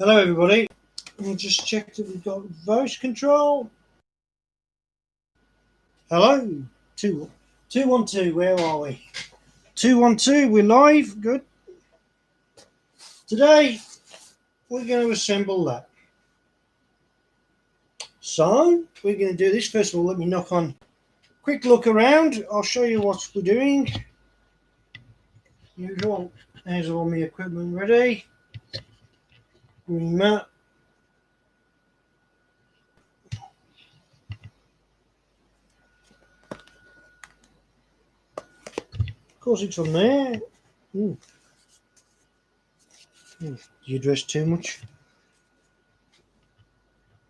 Hello everybody, we'll just check that we've got voice control. Hello, 212, where are we? 212, we're live, good. Today, we're going to assemble that. So, we're going to do this. First of all, let me knock on, quick look around, I'll show you what we're doing. Usual, there's all my equipment ready. Green mat. Of course it's on there. Ooh. Do you dress too much?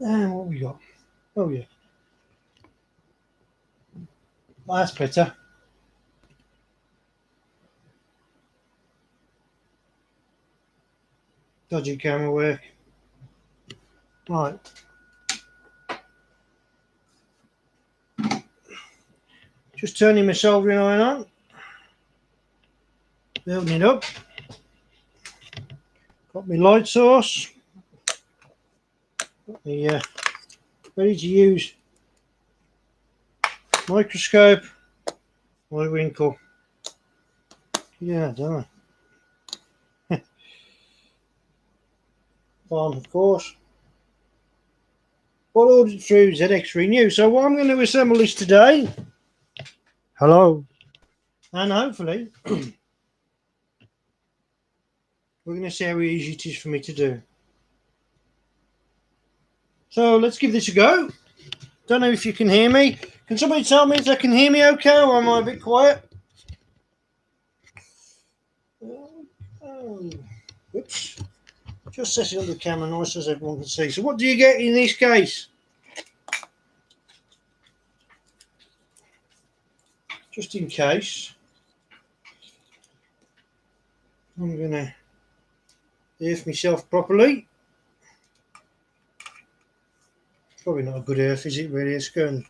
And what we got? Oh yeah. That's better. Dodgy camera work. Right. Just turning my soldering iron on. Building it up. Got my light source. Got the ready to use microscope. My wrinkle. Yeah, don't I? Farm, of course. All ordered through ZX Renew. So what I'm going to assemble this today. Hello. And hopefully we're going to see how easy it is for me to do. So let's give this a go. Don't know if you can hear me. Can somebody tell me if they can hear me okay, or am I a bit quiet? Oh, oops. Just setting up the camera nice as everyone can see. So what do you get in this case? Just in case, I'm going to earth myself properly. Probably not a good earth, is it really? Let's go and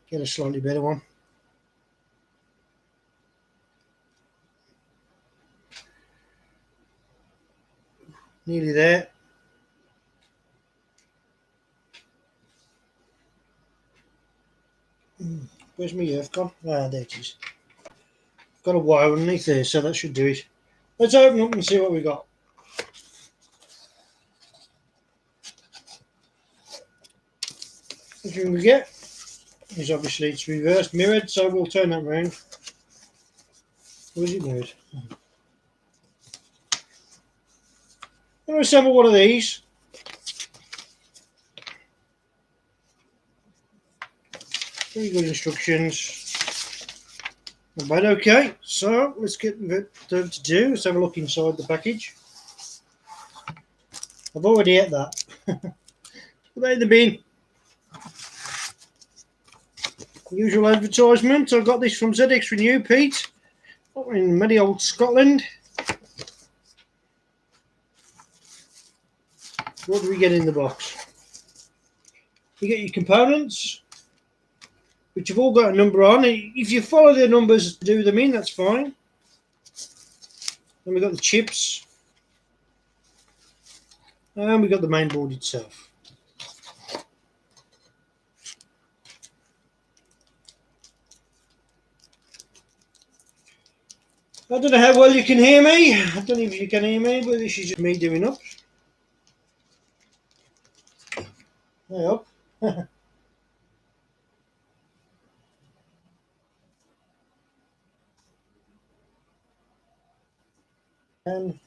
get a slightly better one. Nearly there. Where's my earth gone? Ah, there it is. Got a wire underneath there, so that should do it. Let's open up and see what we got. What we get is obviously it's reversed mirrored, so we'll turn that round. Or is it mirrored? I'm going to assemble one of these. Very good instructions. Not bad, okay. So let's get to do. Let's have a look inside the package. I've already ate that. Put that in the bin. Usual advertisement. I got this from ZX Renew, Pete. In merry old Scotland. What do we get in the box? You get your components, which have all got a number on. If you follow the numbers to do them in, that's fine. Then we've got the chips. And we've got the main board itself. I don't know how well you can hear me. I don't know if you can hear me, but this is just me doing up. Hey up. And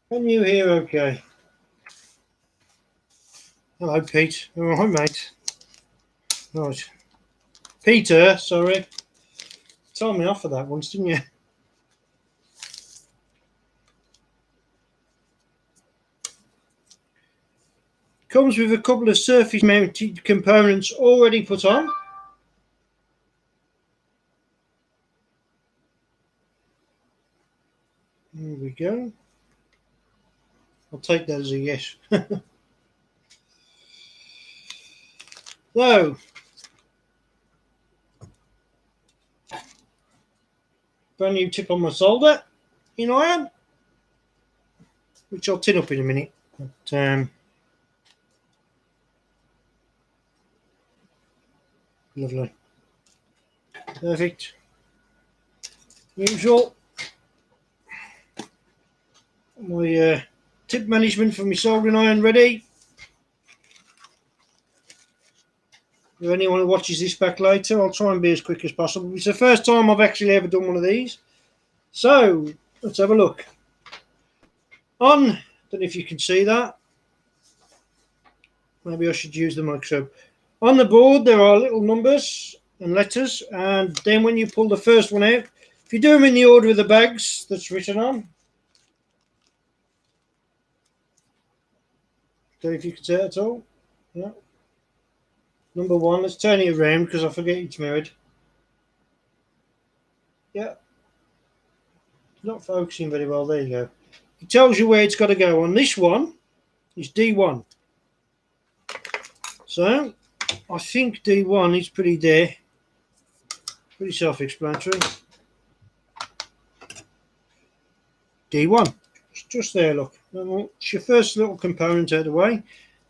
can you hear okay? Hello, Pete. All right, mate. Right. Peter, sorry. Told me off for that once, didn't you? Comes with a couple of surface mounted components already put on. There we go. I'll take that as a yes. So, brand new tip on my solder in iron, which I'll tin up in a minute. But, lovely. Perfect. Usual. My tip management for my soldering iron ready. If anyone who watches this back later, I'll try and be as quick as possible. It's the first time I've actually ever done one of these. So, let's have a look. On, don't know if you can see that. Maybe I should use the microscope. On the board, there are little numbers and letters, and then when you pull the first one out, if you do them in the order of the bags that's written on, don't know if you can see it at all. Yeah. Number 1, let's turn it around because I forget it's mirrored. Yeah. Not focusing very well, there you go. It tells you where it's got to go. On this one, it's D1. So, I think D1 is pretty there. Pretty self-explanatory. D1. It's just there, look. It's your first little component out of the way.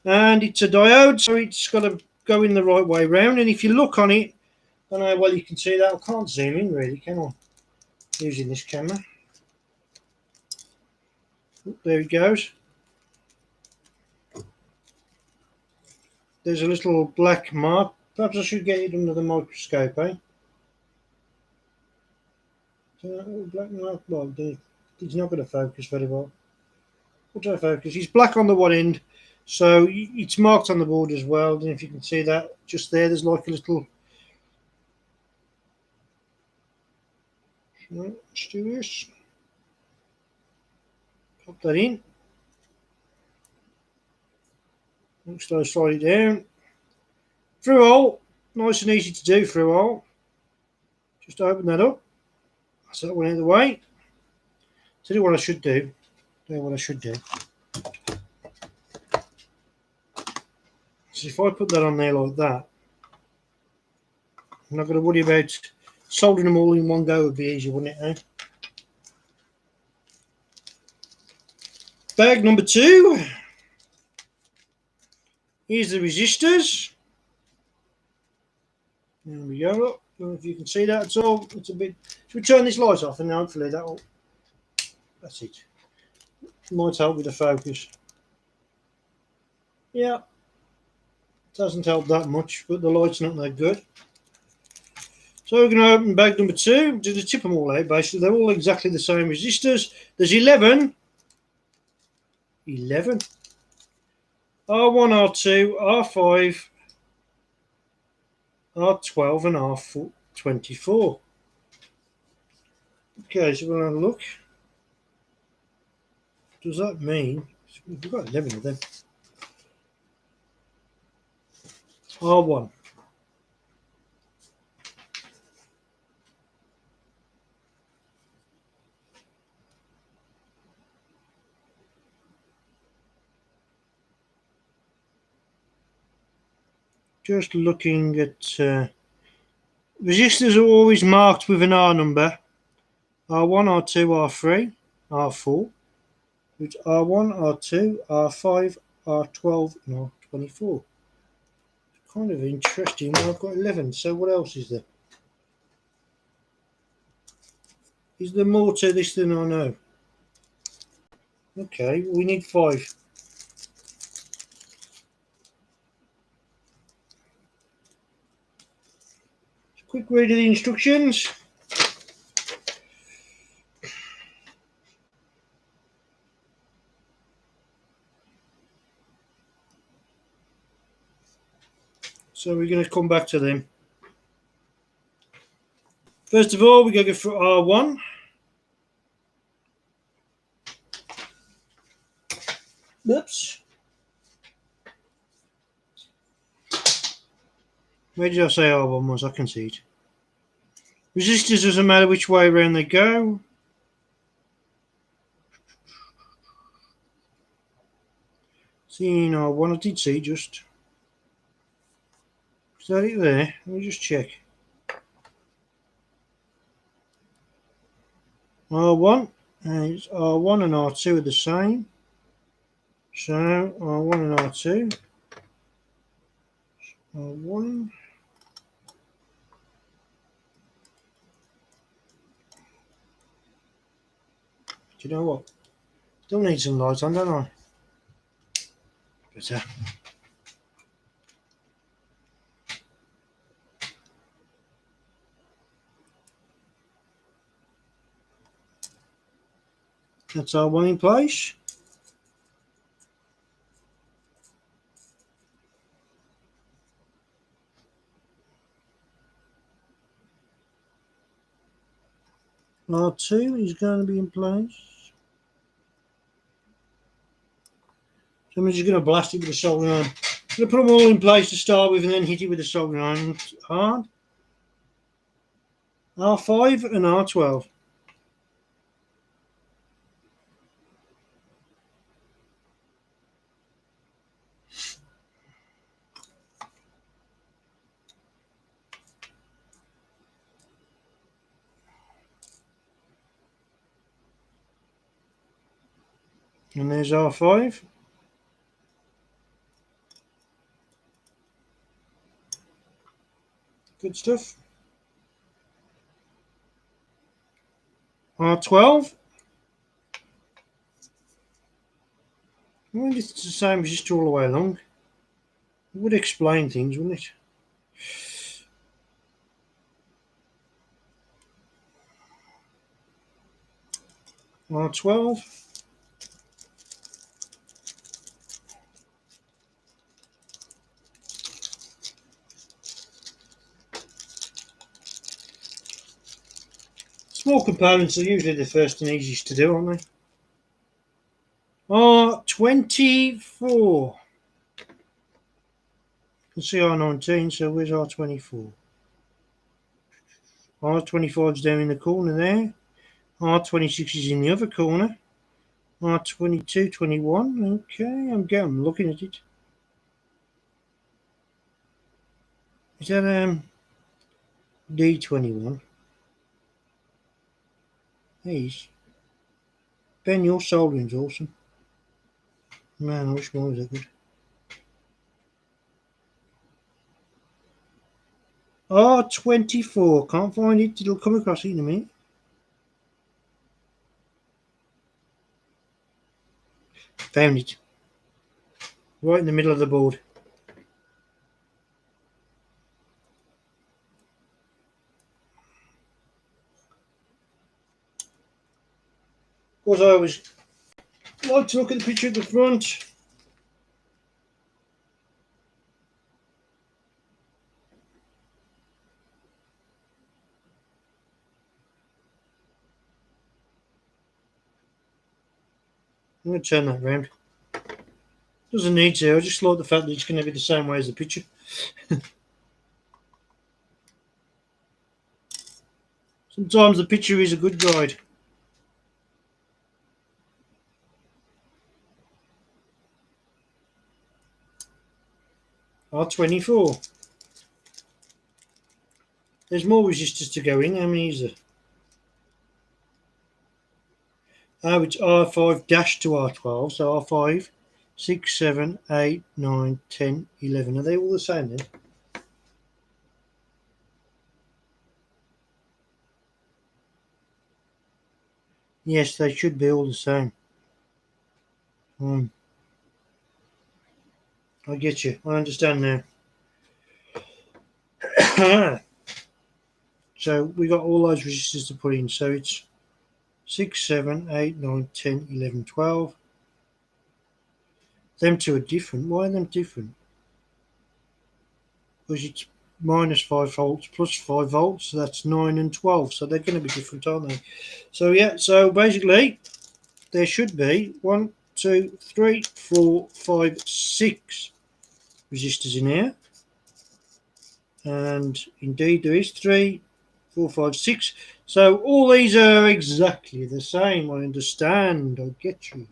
And it's a diode, so it's got to go in the right way round. And if you look on it, I don't know how well you can see that. I can't zoom in really, can I? Using this camera. There it goes. There's a little black mark. Perhaps I should get it under the microscope, eh? Black mark. Well, it's not going to focus very well. We'll try to focus. It's black on the one end, so it's marked on the board as well. And if you can see that just there, there's like a little. Let's do this. Pop that in. Slide it down. Through hole. Nice and easy to do through hole. Just open that up. That's that one out of the way. Tell you what I should do. So if I put that on there like that, I'm not going to worry about soldering them all in one go. Would be easier, wouldn't it? Eh? Bag number 2. Here's the resistors. There we go. Look. I don't know if you can see that at all. It's a bit. Should we turn this light off and hopefully that'll. That's it. Might help with the focus. Yeah. It doesn't help that much, but the light's not that good. So we're going to open bag number 2. Just tip them all out basically. They're all exactly the same resistors. There's 11. R1, R2, R5, R12 and R24. Okay, so we'll have a look. Does that mean we've got 11 of them? R1. Just looking at resistors are always marked with an R number. R1, R2, R3, R4. Which R1, R2, R5, R12 and R24. Kind of interesting. I've got 11. So what else is there? Is there more to this than I know? Okay, we need 5. Quick read of the instructions. So we're going to come back to them. First of all, we're going to go for R1. Oops. Where did I say R1 was? I can see it. Resistors doesn't matter which way around they go. Seeing R1, I did see just. Is that it there? Let me just check. R1, and it's R1 and R2 are the same. So R1 and R2. R1. Do you know what? Still need some lights on, don't I? But, that's R1 in place. R2 is going to be in place. So I'm just going to blast it with a soldering iron. I'm going to put them all in place to start with and then hit it with a soldering iron hard. R5 and R12. And there's R5. Good stuff. R12. I wonder if it's the same resistor all the way along. It would explain things, wouldn't it? R12. Small components are usually the first and easiest to do, aren't they? R24. You can see R19, so where's R24? R25 is down in the corner there. R26 is in the other corner. R22, 21. Okay, I'm looking at it. Is that D21? Hey, Ben, your soldering's awesome. Man, I wish mine was that good. R24. Can't find it. It'll come across it in a minute. Found it. Right in the middle of the board. Of course, I always like to look at the picture at the front. I'm going to turn that around. Doesn't need to. I just like the fact that it's going to be the same way as the picture. Sometimes the picture is a good guide. R24. There's more resistors to go in. How many is there? Oh, it's R5 dash to R12. So R5, 6, 7, 8, 9, 10, 11. Are they all the same then? Yes, they should be all the same. I get you. I understand now. So we got all those resistors to put in. So it's 6, 7, 8, 9, 10, 11, 12. Them two are different. Why are them different? Because it's minus 5 volts plus 5 volts. So that's 9 and 12. So they're going to be different, aren't they? So yeah, so basically there should be 1, 2, 3, 4, 5, 6 resistors in here. And indeed there is 3, 4, 5, 6. So all these are exactly the same. I understand. I get you.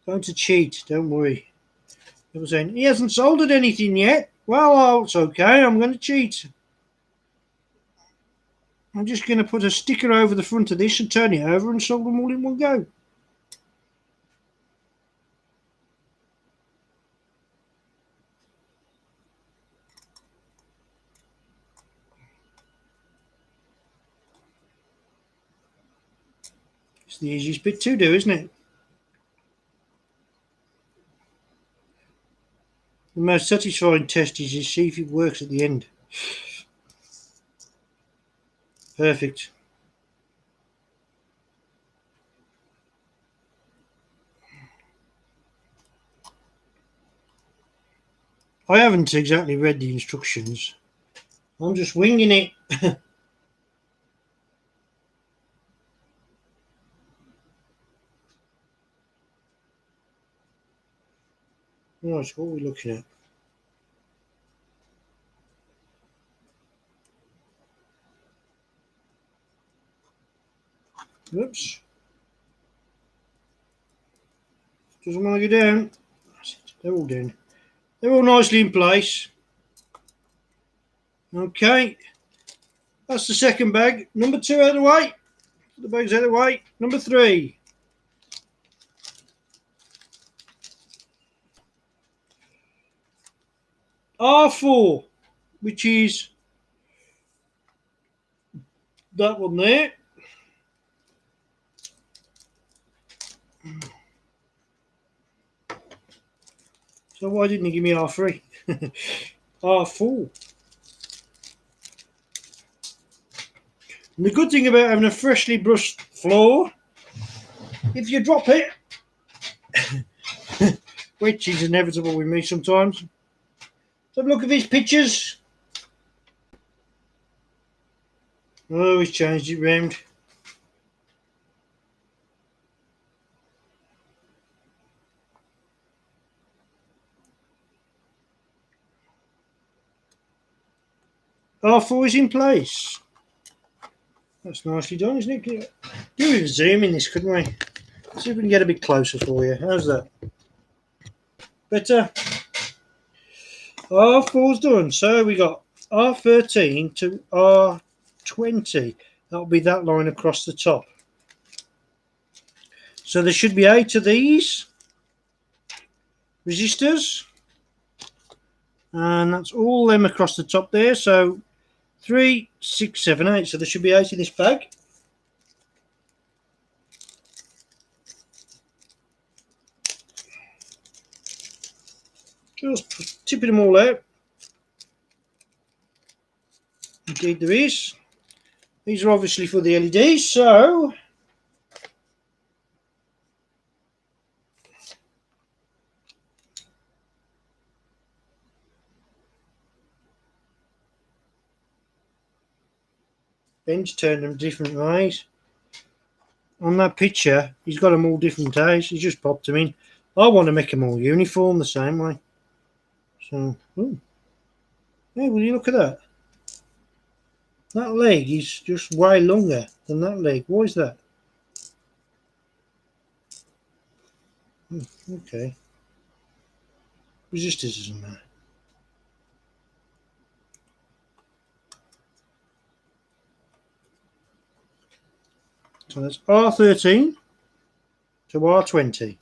Going to cheat, don't worry. People saying, he hasn't soldered anything yet. Well, it's okay. I'm going to cheat. I'm just going to put a sticker over the front of this and turn it over and solder them all in one go. It's the easiest bit to do, isn't it? The most satisfying test is to see if it works at the end. Perfect. I haven't exactly read the instructions. I'm just winging it. Right, what are we looking at? Whoops. Doesn't want to go down. They're all down. They're all nicely in place. Okay. That's the second bag. Number 2 out of the way. Put the bags out of the way. Number 3. R4, which is that one there. So why didn't he give me R3? R4. And the good thing about having a freshly brushed floor, if you drop it, which is inevitable with me sometimes. So look at these pictures. Oh, he's changed it round. R4 is in place. That's nicely done, isn't it? Do with zoom in this, couldn't we? See if we can get a bit closer for you. How's that? Better? R4's done. So we got R13 to R20. That'll be that line across the top. So there should be 8 of these resistors. And that's all them across the top there. So 3, 6, 7, 8. So there should be 8 in this bag. Just tipping them all out. Indeed there is. These are obviously for the LEDs, so Ben's turned them different ways. On that picture, he's got them all different days. He just popped them in. I want to make them all uniform the same way. So, ooh. Hey, will you look at that? That leg is just way longer than that leg. Why is that? Okay. Resistors doesn't matter. So that's R13 to R20.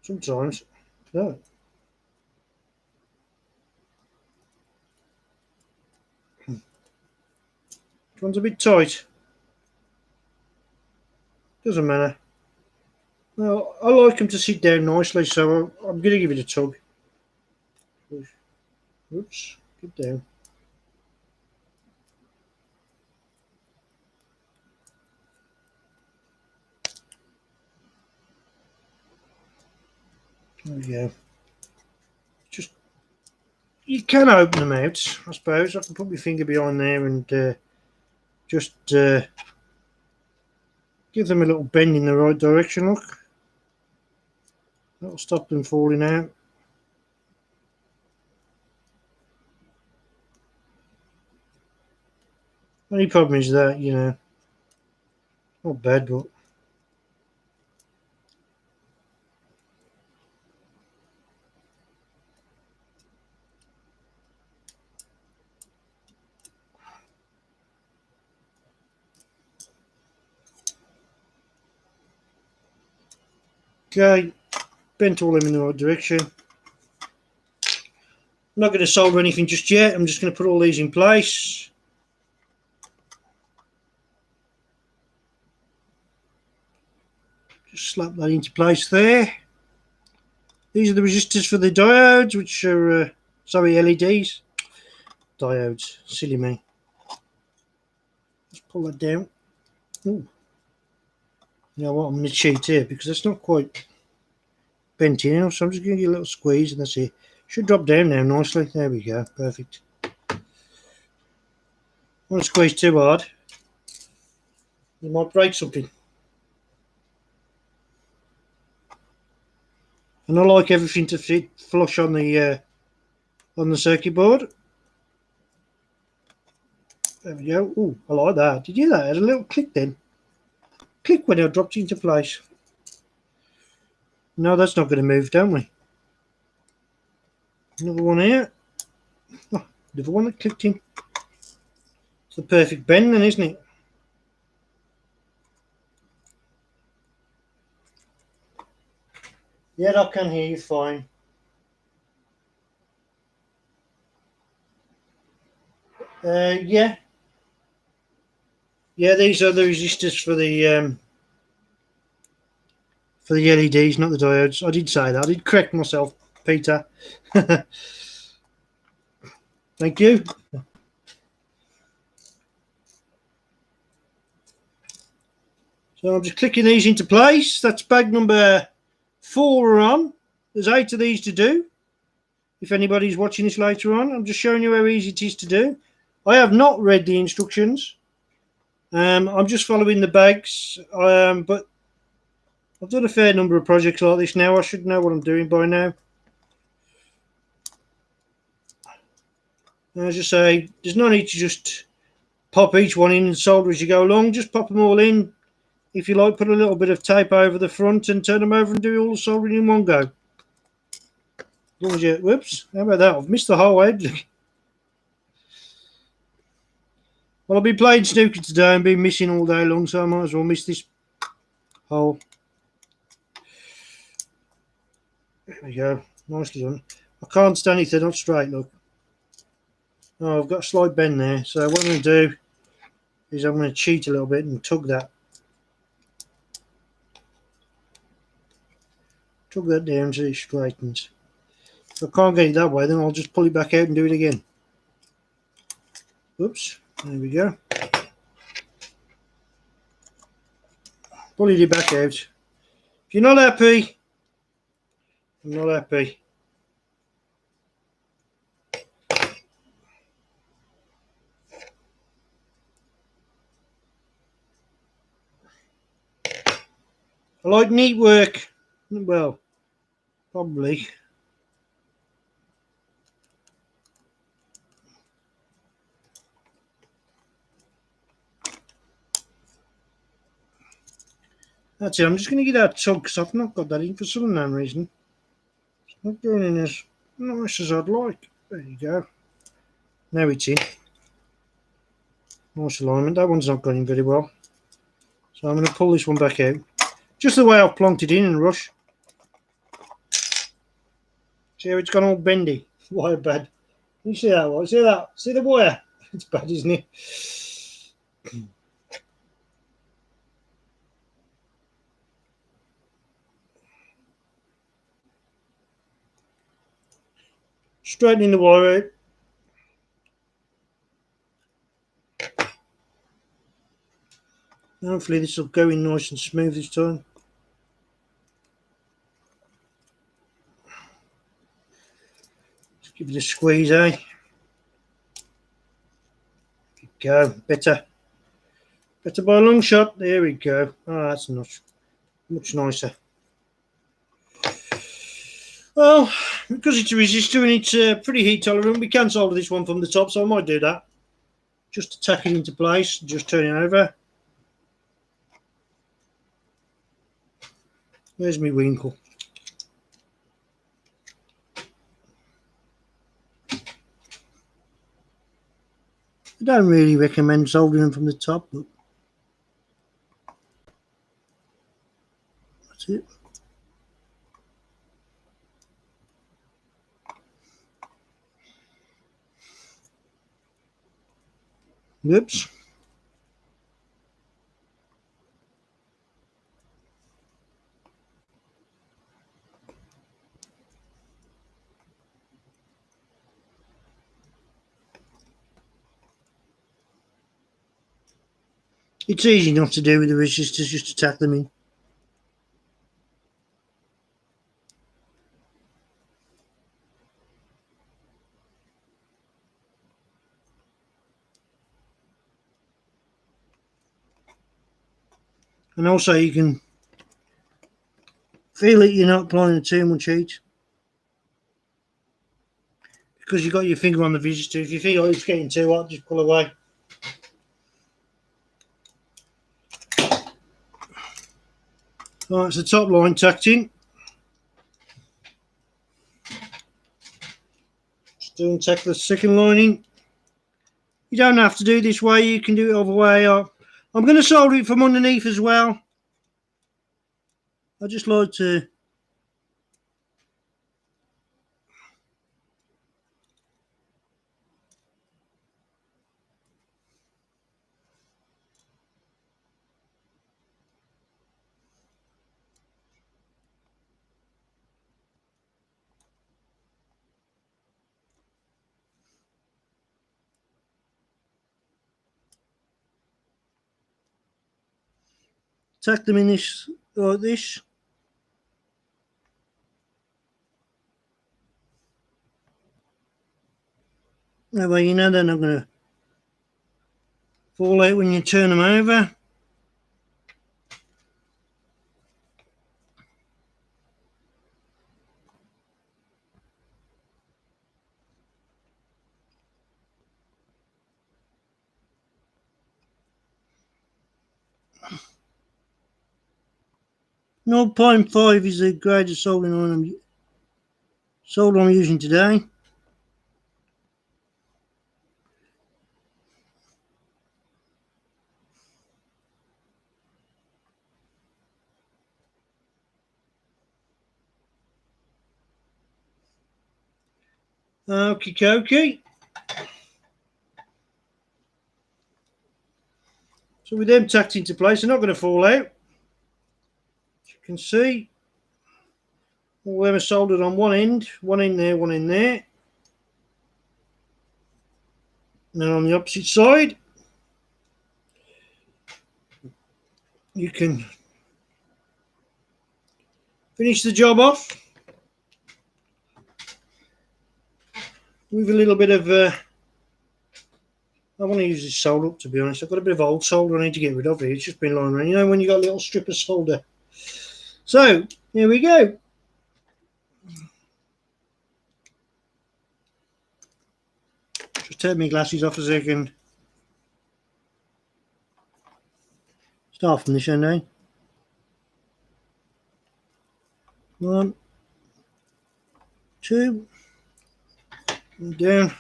Sometimes, no. This one's a bit tight. Doesn't matter. Well, I like them to sit down nicely, so I'm going to give it a tug. Oops, get down. There we go. Just, you can open them out, I suppose. I can put my finger behind there and just give them a little bend in the right direction, look. That'll stop them falling out. Only problem is that, you know, not bad, but Okay, bent all them in the right direction. I'm not going to solder anything just yet. I'm just going to put all these in place. Just slap that into place there. These are the resistors for the diodes, which are, sorry, LEDs. Diodes, silly me. Let's pull that down. Ooh. You know what, I'm going to cheat here because it's not quite bent in enough, so I'm just going to give it a little squeeze and that's it. Should drop down now nicely. There we go, perfect. Don't want to squeeze too hard. You might break something. And I like everything to fit flush on the circuit board. There we go. Ooh, I like that. Did you hear that? It had a little click then. Click when it dropped into place. No, that's not going to move, don't we? Another one here. Oh, another one that clicked in. It's the perfect bend then, isn't it? Yeah, I can hear you fine. Yeah. Yeah, these are the resistors for the LEDs, not the diodes. I did say that. I did correct myself, Peter. Thank you. So I'm just clicking these into place. That's bag number 4 we're on. There's 8 of these to do. If anybody's watching this later on, I'm just showing you how easy it is to do. I have not read the instructions. I'm just following the bags, but I've done a fair number of projects like this now. I should know what I'm doing by now. As I say, there's no need to just pop each one in and solder as you go along. Just pop them all in. If you like, put a little bit of tape over the front and turn them over and do all the soldering in one go. As long as you, whoops, how about that? I've missed the whole head. Well, I've been playing snooker today and been missing all day long, so I might as well miss this hole. There we go. Nicely done. I can't stand it, they're not straight, look. Oh, I've got a slight bend there, so what I'm going to do is I'm going to cheat a little bit and tug that. Tug that down so it straightens. If I can't get it that way, then I'll just pull it back out and do it again. Oops, there we go. Pulling it back out. If you're not happy, I'm not happy. I like neat work. Well, probably. That's it. I'm just going to get that tug because I've not got that in for some unknown reason. It's not going in as nice as I'd like. There you go. Now it's in. Nice alignment. That one's not going in very well. So I'm going to pull this one back out. Just the way I've plonked it in and rush. See how it's gone all bendy? Wire bad. You see that one? See that? See the wire? It's bad, isn't it? Straightening the wire out. Hopefully this will go in nice and smooth this time. Just give it a squeeze, eh? Go. Better by a long shot. There we go. Oh, that's much nicer. Well, because it's a resistor and it's pretty heat tolerant, we can solder this one from the top, so I might do that. Just to tack it into place, just turn it over. There's my winkle. I don't really recommend soldering them from the top, but that's it. Whoops. It's easy enough to do with the resistors, just to tack them in. And also you can feel it, you're not applying too much heat. Because you've got your finger on the resistor. If you feel it's getting too hot, just pull away. Right, it's the top line tacked in. Still tack the second line in. You don't have to do it this way, you can do it other way. I'm going to solder it from underneath as well. I just like to tack them in this like this. That way you know they're not going to fall out when you turn them over. No 0.5 is the grade of soldering iron I'm using today. Okie dokie. So with them tacked into place, they're not going to fall out. As you can see, all them are soldered on one end there, one in there. And then on the opposite side, you can finish the job off with a little bit of I want to use this solder up, to be honest. I've got a bit of old solder I need to get rid of here. It's just been lying around. You know when you got a little strip of solder. So, here we go. Just take my glasses off a second. Start from this end, eh? 1, 2, and down.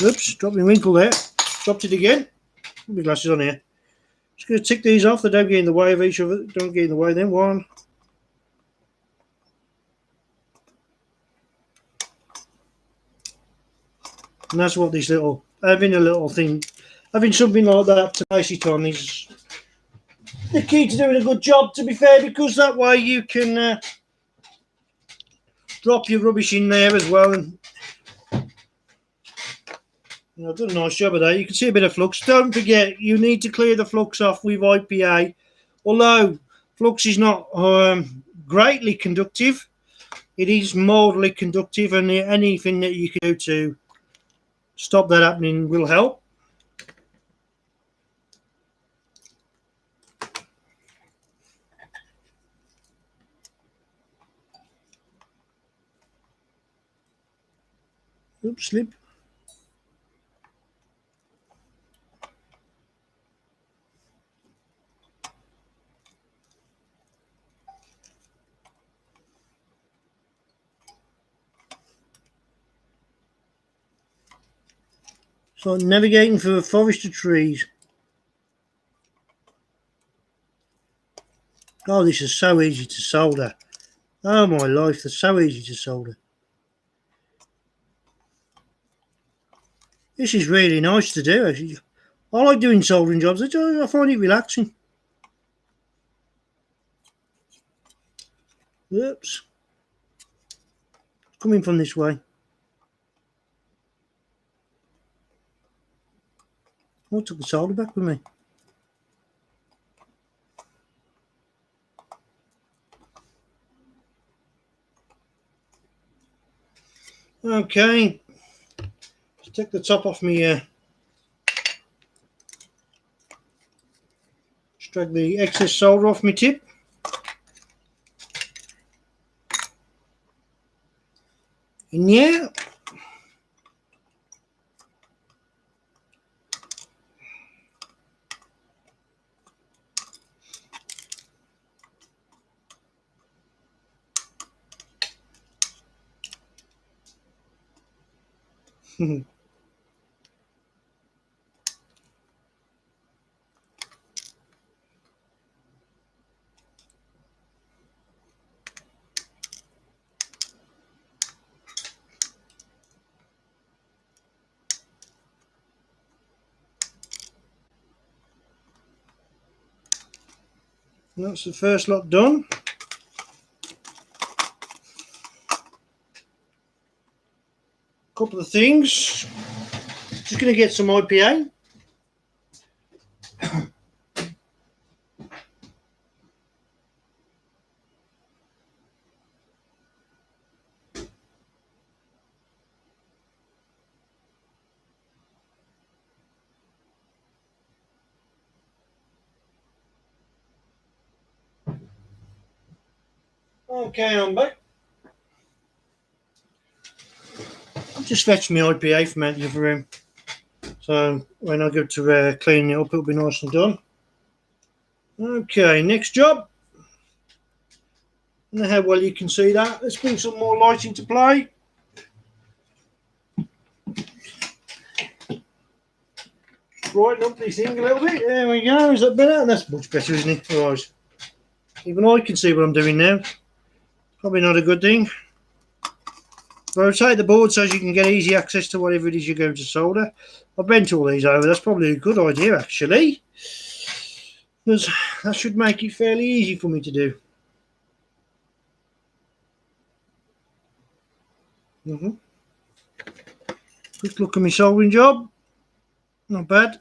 Oops, dropped my winkle there. Dropped it again. Put my glasses on here. Just going to tick these off. They don't get in the way of each other. Don't get in the way then. 1. And that's what this little, having something like that to place it on is the key to doing a good job, to be fair, because that way you can drop your rubbish in there as well. And I've done a nice job of that. You can see a bit of flux. Don't forget, you need to clear the flux off with IPA. Although flux is not greatly conductive, it is mildly conductive, and anything that you can do to stop that happening will help. Oops, slip. So navigating through a forest of trees. Oh, this is so easy to solder. Oh my life, they're so easy to solder. This is really nice to do, actually. I like doing soldering jobs. I find it relaxing. Oops. Coming from this way. I took the solder back with me. Okay. Let's take the top off me. Just drag the excess solder off my tip. And yeah. That's the first lot done. Couple of things. Just going to get some IPA. Okay, I'm back. I've just fetched my IPA from out the other room. So when I go to clean it up, it'll be nice and done. Okay, next job. I don't know how well you can see that. Let's bring some more light into play. Brighten up this thing a little bit. There we go. Is that better? That's much better, isn't it? Right. Even I can see what I'm doing now. Probably not a good thing. Rotate the board so you can get easy access to whatever it is you're going to solder. I've bent all these over. That's probably a good idea, actually. Because that should make it fairly easy for me to do. Quick look at my soldering job. Not bad.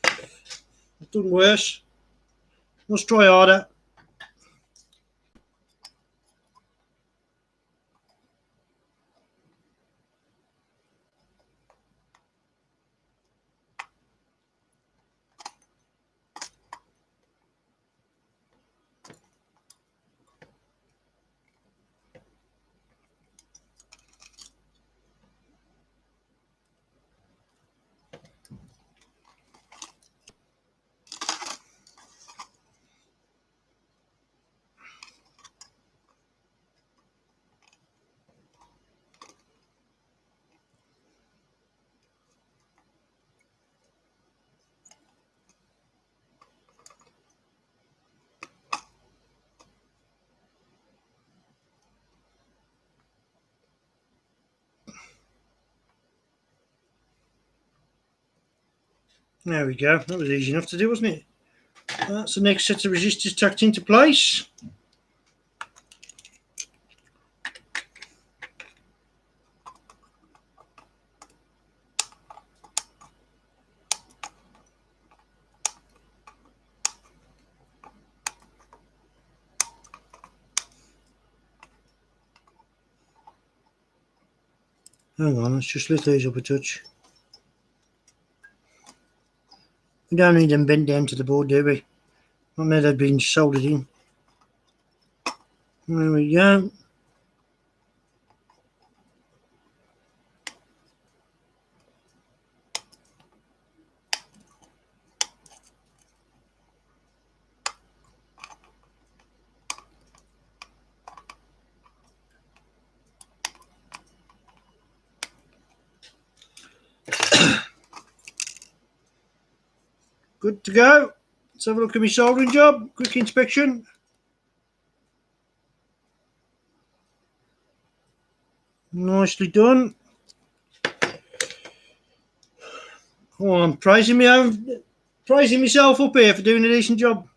I've done worse. Let's try harder. There we go. That was easy enough to do, wasn't it? That's the next set of resistors tacked into place. Hang on, let's just lift these up a touch. We don't need them bent down to the board, do we? Not now they've been soldered in. There we go. Good to go. Let's have a look at my soldering job. Quick inspection. Nicely done. Oh, I'm praising myself up here for doing a decent job.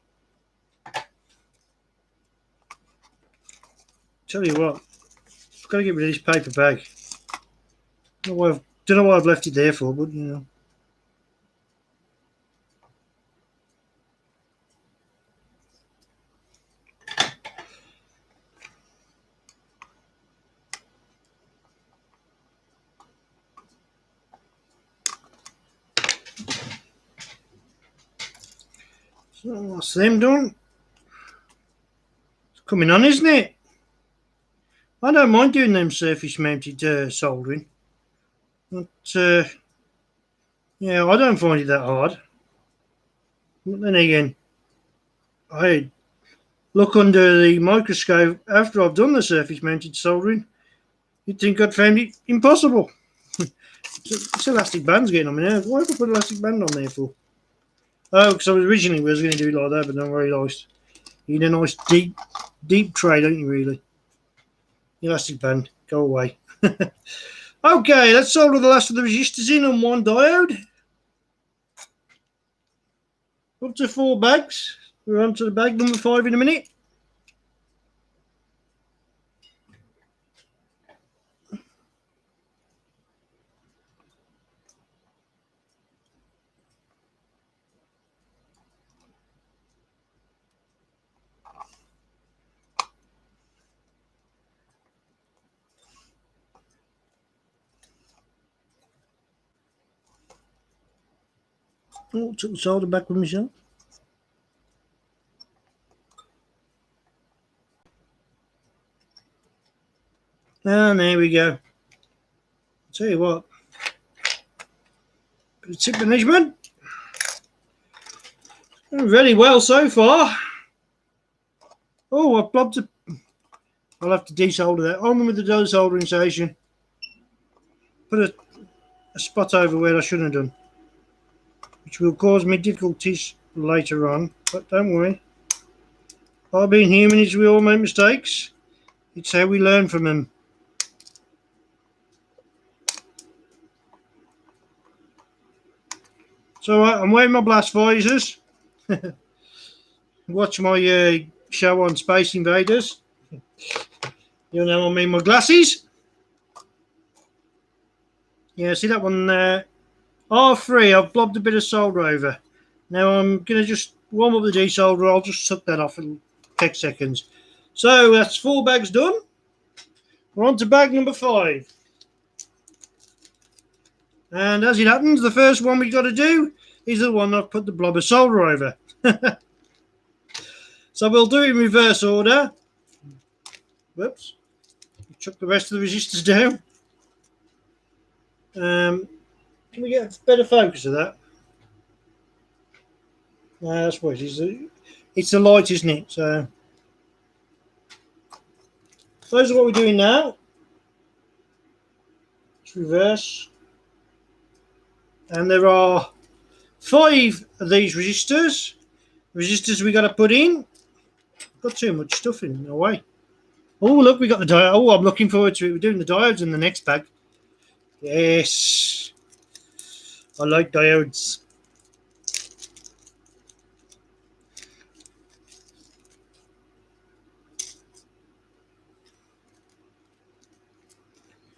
Tell you what, I've got to get rid of this paper bag. Don't know why I've left it there for, but you know. So that's them done. It's coming on, isn't it? I don't mind doing them surface mounted soldering. But yeah, I don't find it that hard. But then again, I look under the microscope after I've done the surface mounted soldering. You'd think I'd found it impossible. This elastic band's getting on me now. Why have I put elastic band on there for? Oh, because I was originally going to do it like that, but then I realised you need a nice deep tray, don't you, really? Elastic band, go away. Okay, let's solder the last of the resistors in on one diode. Up to 4 bags. We're on to the bag number 5 in a minute. Oh, took the solder back with myself. And there we go. I'll tell you what. Bit of tip management. Very well so far. Oh, I've blobbed a... I'll have to desolder that. On with the desoldering station. Put a spot over where I shouldn't have done, which will cause me difficulties later on. But don't worry. By being human, we all make mistakes. It's how we learn from them. So I'm wearing my blast visors. Watch my show on Space Invaders. You'll know I mean my glasses. Yeah, see that one there? R3, I've blobbed a bit of solder over. Now I'm going to just warm up the desolder. I'll just suck that off in 10 seconds. So that's 4 bags done. We're on to bag number 5. And as it happens, the first one we've got to do is the one I've put the blob of solder over. So we'll do it in reverse order. Whoops. Chuck the rest of the resistors down. Can we get a better focus of that? No, that's what it is. It's the light, isn't it? So those are what we're doing now. It's reverse. And there are 5 of these resistors. Resistors we got to put in. Got too much stuff in, no way. Oh, look, we got the diode. Oh, I'm looking forward to it. We're doing the diodes in the next bag. Yes. I like diodes.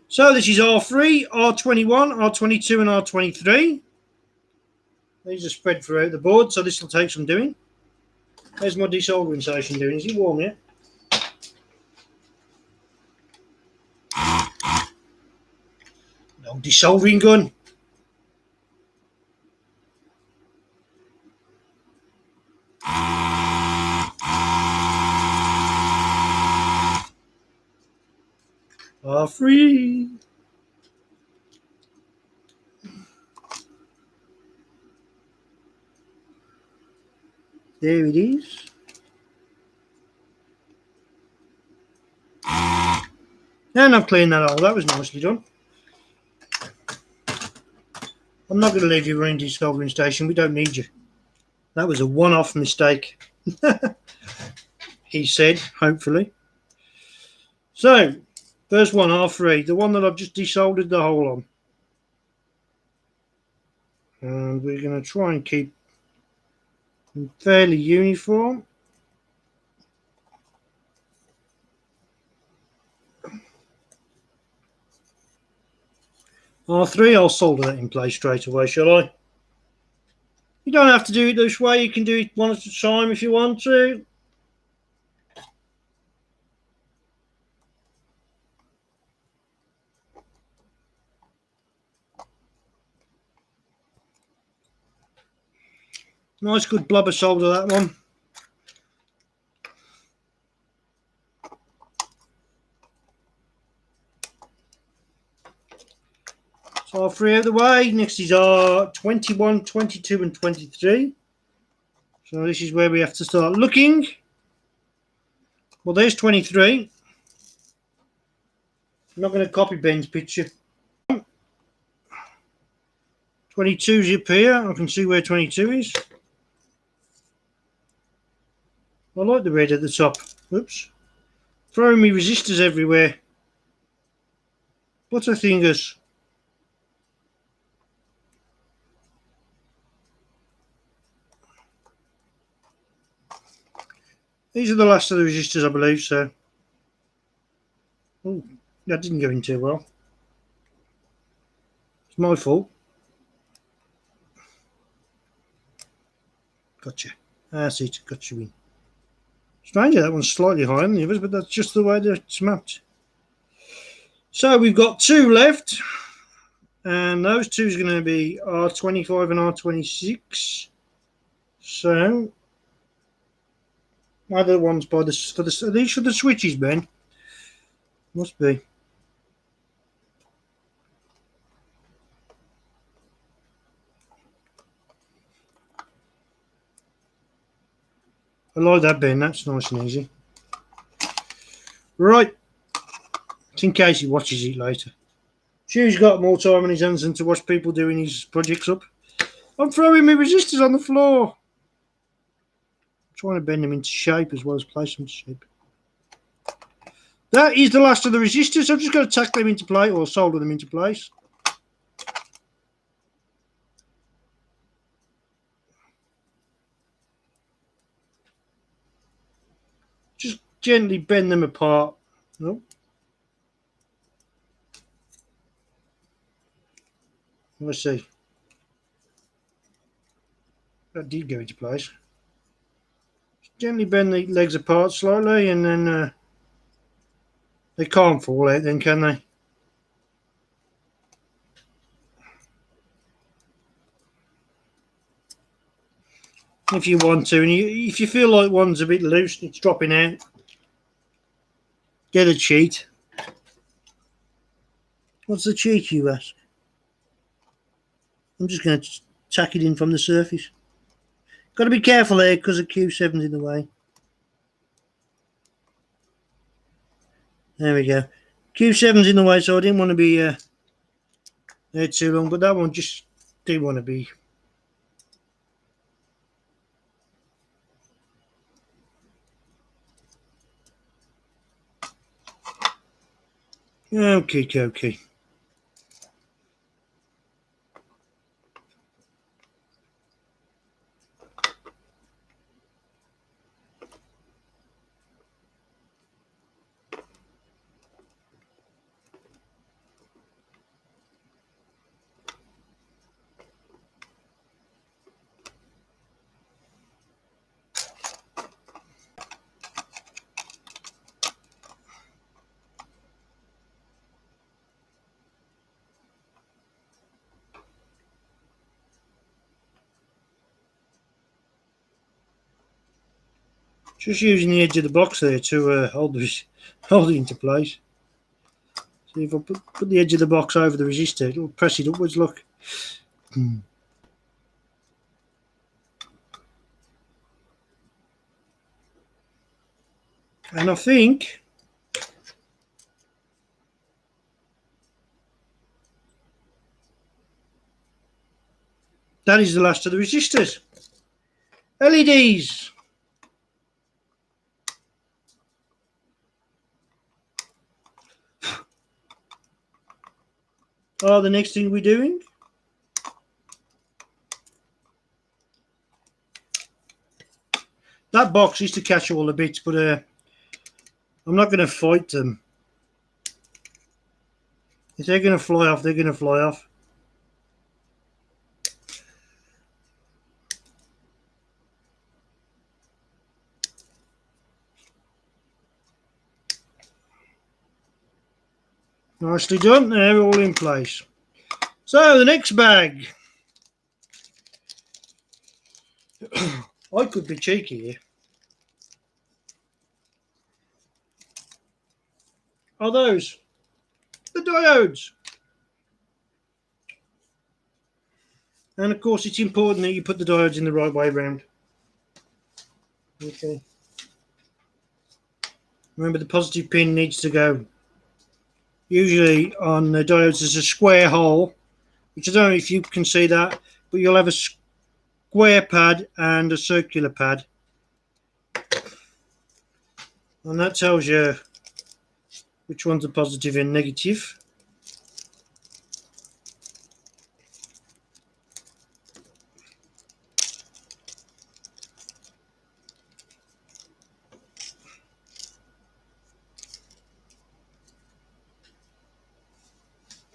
So this is R3, R21, R22 and R23. These are spread throughout the board, so this will take some doing. There's my desoldering station doing. Is it warm yet? No desoldering gun. R3. There it is. And I've cleaned that all. That was nicely done. I'm not going to leave you running desoldering station. We don't need you. That was a one-off mistake. He said, hopefully. So, first one, R3, the one that I've just desoldered the hole on. And we're going to try and keep them fairly uniform. R3, I'll solder that in place straight away, shall I? You don't have to do it this way, you can do it one at a time if you want to. Nice good blubber solder, that one. So R3 out of the way. Next is our 21, 22 and 23. So this is where we have to start looking. Well, there's 23. I'm not going to copy Ben's picture. 22's up here. I can see where 22 is. I like the red at the top. Oops. Throwing me resistors everywhere. Butterfingers. These are the last of the resistors, I believe, so. Oh, that didn't go in too well. It's my fault. Gotcha. That's it. Got you in. Strange, that one's slightly higher than the others, but that's just the way it's mapped. So we've got two left. And those two is going to be R25 and R26. So, other ones by the are these for the switches, Ben? Must be. I like that, Ben. That's nice and easy. Right. It's in case he watches it later. Hugh's got more time on his hands than to watch people doing his projects up. I'm throwing my resistors on the floor. I'm trying to bend them into shape as well as place them into shape. That is the last of the resistors. I've just got to tack them into place or solder them into place. Just gently bend them apart. Oh. Let's see. That did go into place. Just gently bend the legs apart slightly, and then they can't fall out then, can they? If you want to, and if you feel like one's a bit loose and it's dropping out, get a cheat. What's the cheat, you ask? I'm just going to tack it in from the surface. Got to be careful there because the Q7's in the way. There we go. Q7's in the way, so I didn't want to be there too long, but that one just didn't want to be. Okay. Just using the edge of the box there to hold it into place. So if I put the edge of the box over the resistor, it'll press it upwards, look. And I think that is the last of the resistors. LEDs. Are the next thing we're doing. That box is to catch all the bits, but I'm not going to fight them. If they're going to fly off, they're going to fly off. Nicely done. They're all in place. So the next bag. I could be cheeky here. Are those the diodes? And of course it's important that you put the diodes in the right way around. Okay. Remember, the positive pin needs to go. Usually on the diodes there's a square hole, which I don't know if you can see that, but you'll have a square pad and a circular pad. And that tells you which ones are positive and negative.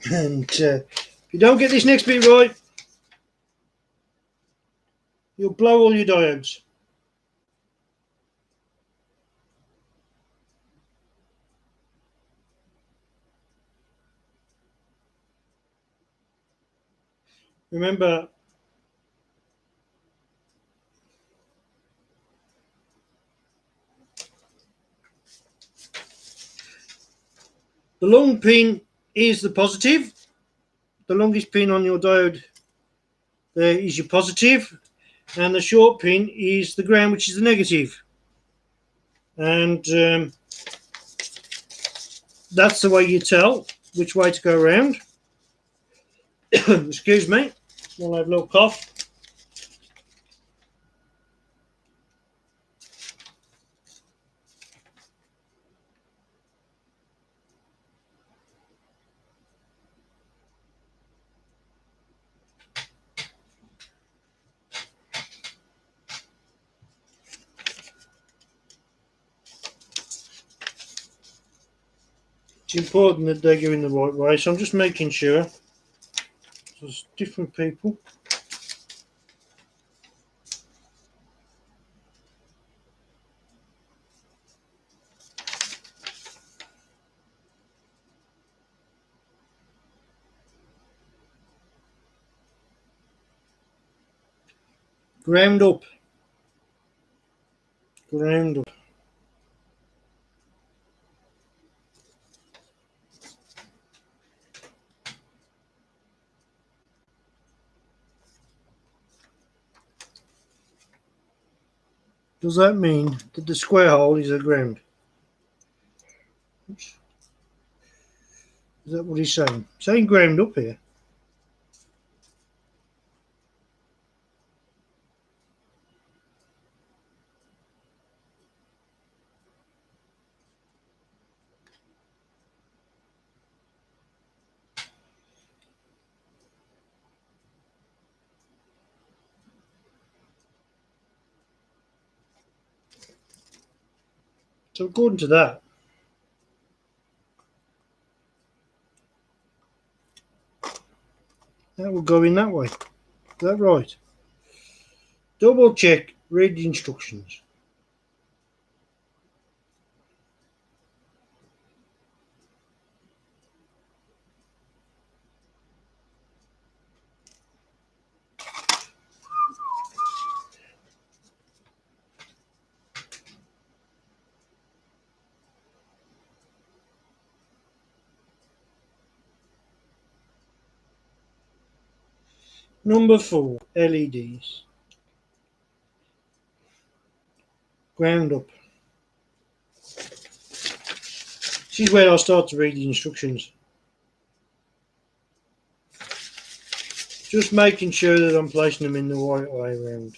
And if you don't get this next bit right, you'll blow all your diodes. Remember, the long pin is the positive. The longest pin on your diode there is your positive, and the short pin is the ground, which is the negative. And that's the way you tell which way to go around. Excuse me, I'll have a little cough. It's important that they go in the right way, so I'm just making sure. There's different people. Ground up. Ground up. Does that mean that the square hole is a ground? Oops. Is that what he's saying? Saying ground up here. So according to that, that will go in that way. Is that right? Double check, read the instructions. Number 4, LEDs. Ground up. This is where I'll start to read the instructions. Just making sure that I'm placing them in the right way around.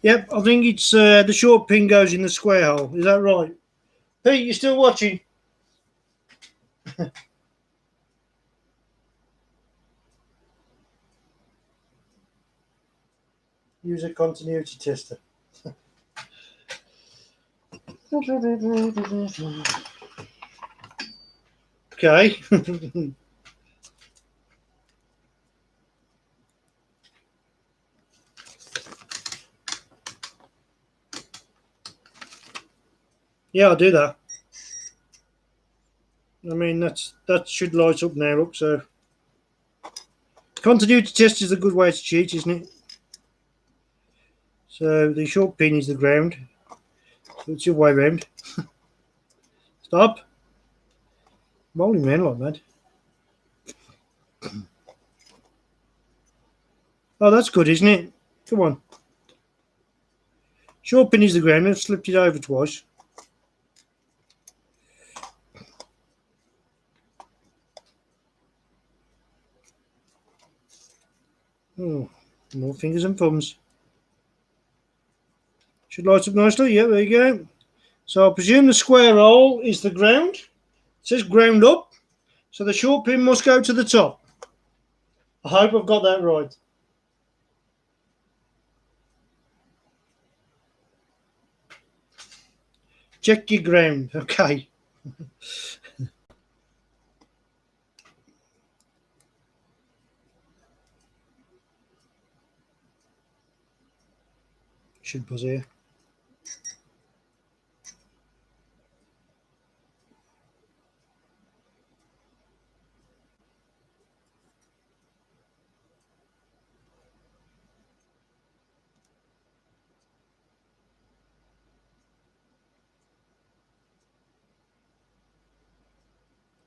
Yep, I think it's the short pin goes in the square hole. Is that right? Pete, you still watching? Use a continuity tester. Okay. Yeah, I'll do that. I mean, that should light up now, look, so. Continuity test is a good way to cheat, isn't it? So the short pin is the ground. So it's your way round. Stop. Rolling around like that. Oh, that's good, isn't it? Come on. Short pin is the ground. I've slipped it over twice. Oh, more fingers and thumbs. Should light up nicely. Yeah, there you go. So I presume the square hole is the ground. It says ground up. So the short pin must go to the top. I hope I've got that right. Check your ground. Okay. Should buzz here.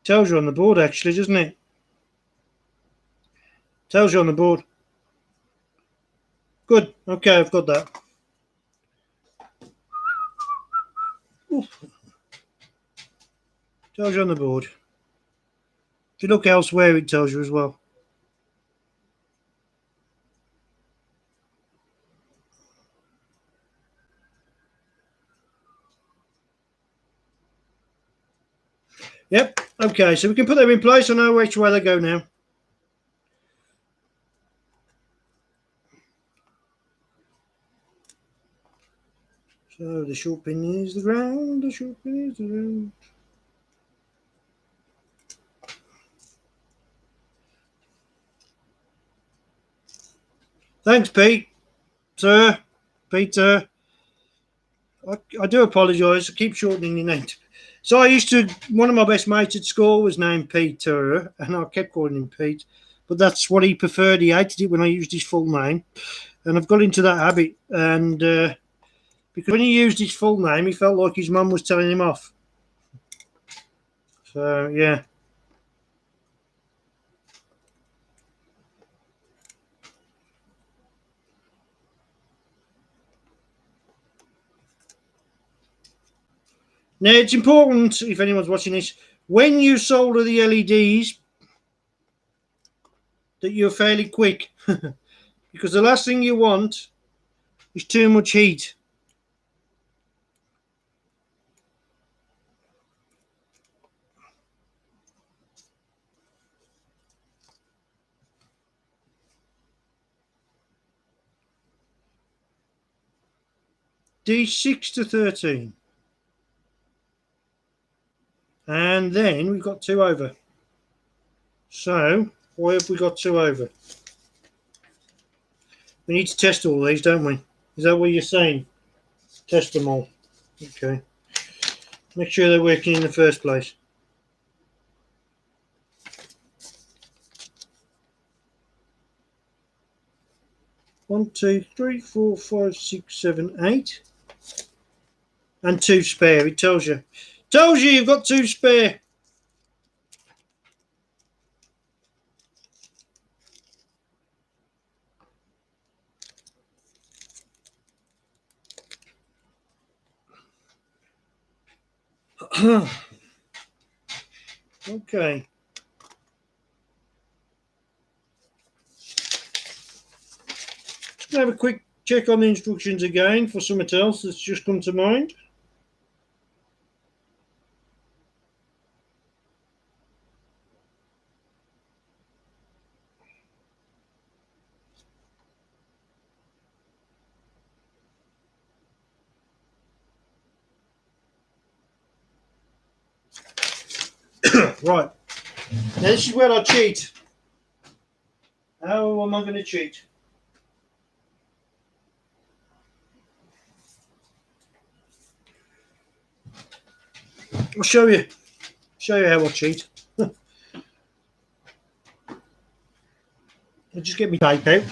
Tells you on the board, actually, doesn't it? Tells you on the board. Good. Okay, I've got that. Oof. Tells you on the board. If you look elsewhere, it tells you as well. Yep. Okay, so we can put them in place. I know which way they go now. So the short pin is the ground. The short pin is the ground. Thanks, Pete. Sir. Peter. I do apologise. I keep shortening your name. So I used to, one of my best mates at school was named Peter, and I kept calling him Pete. But that's what he preferred. He hated it when I used his full name. And I've got into that habit. And because when he used his full name, he felt like his mum was telling him off. So, yeah. Now, it's important, if anyone's watching this, when you solder the LEDs, that you're fairly quick. Because the last thing you want is too much heat. D6 to 13. And then we've got 2 over. So, why have we got 2 over? We need to test all these, don't we? Is that what you're saying? Test them all. Okay. Make sure they're working in the first place. One, two, three, 4, 5, 6, 7, 8. And 2 spare, it tells you. Tells you you've got 2 spare. Okay. Just gonna have a quick check on the instructions again for something else that's just come to mind. Right, now this is where I cheat. How am I going to cheat? I'll show you how I cheat. I'll just get my tape out.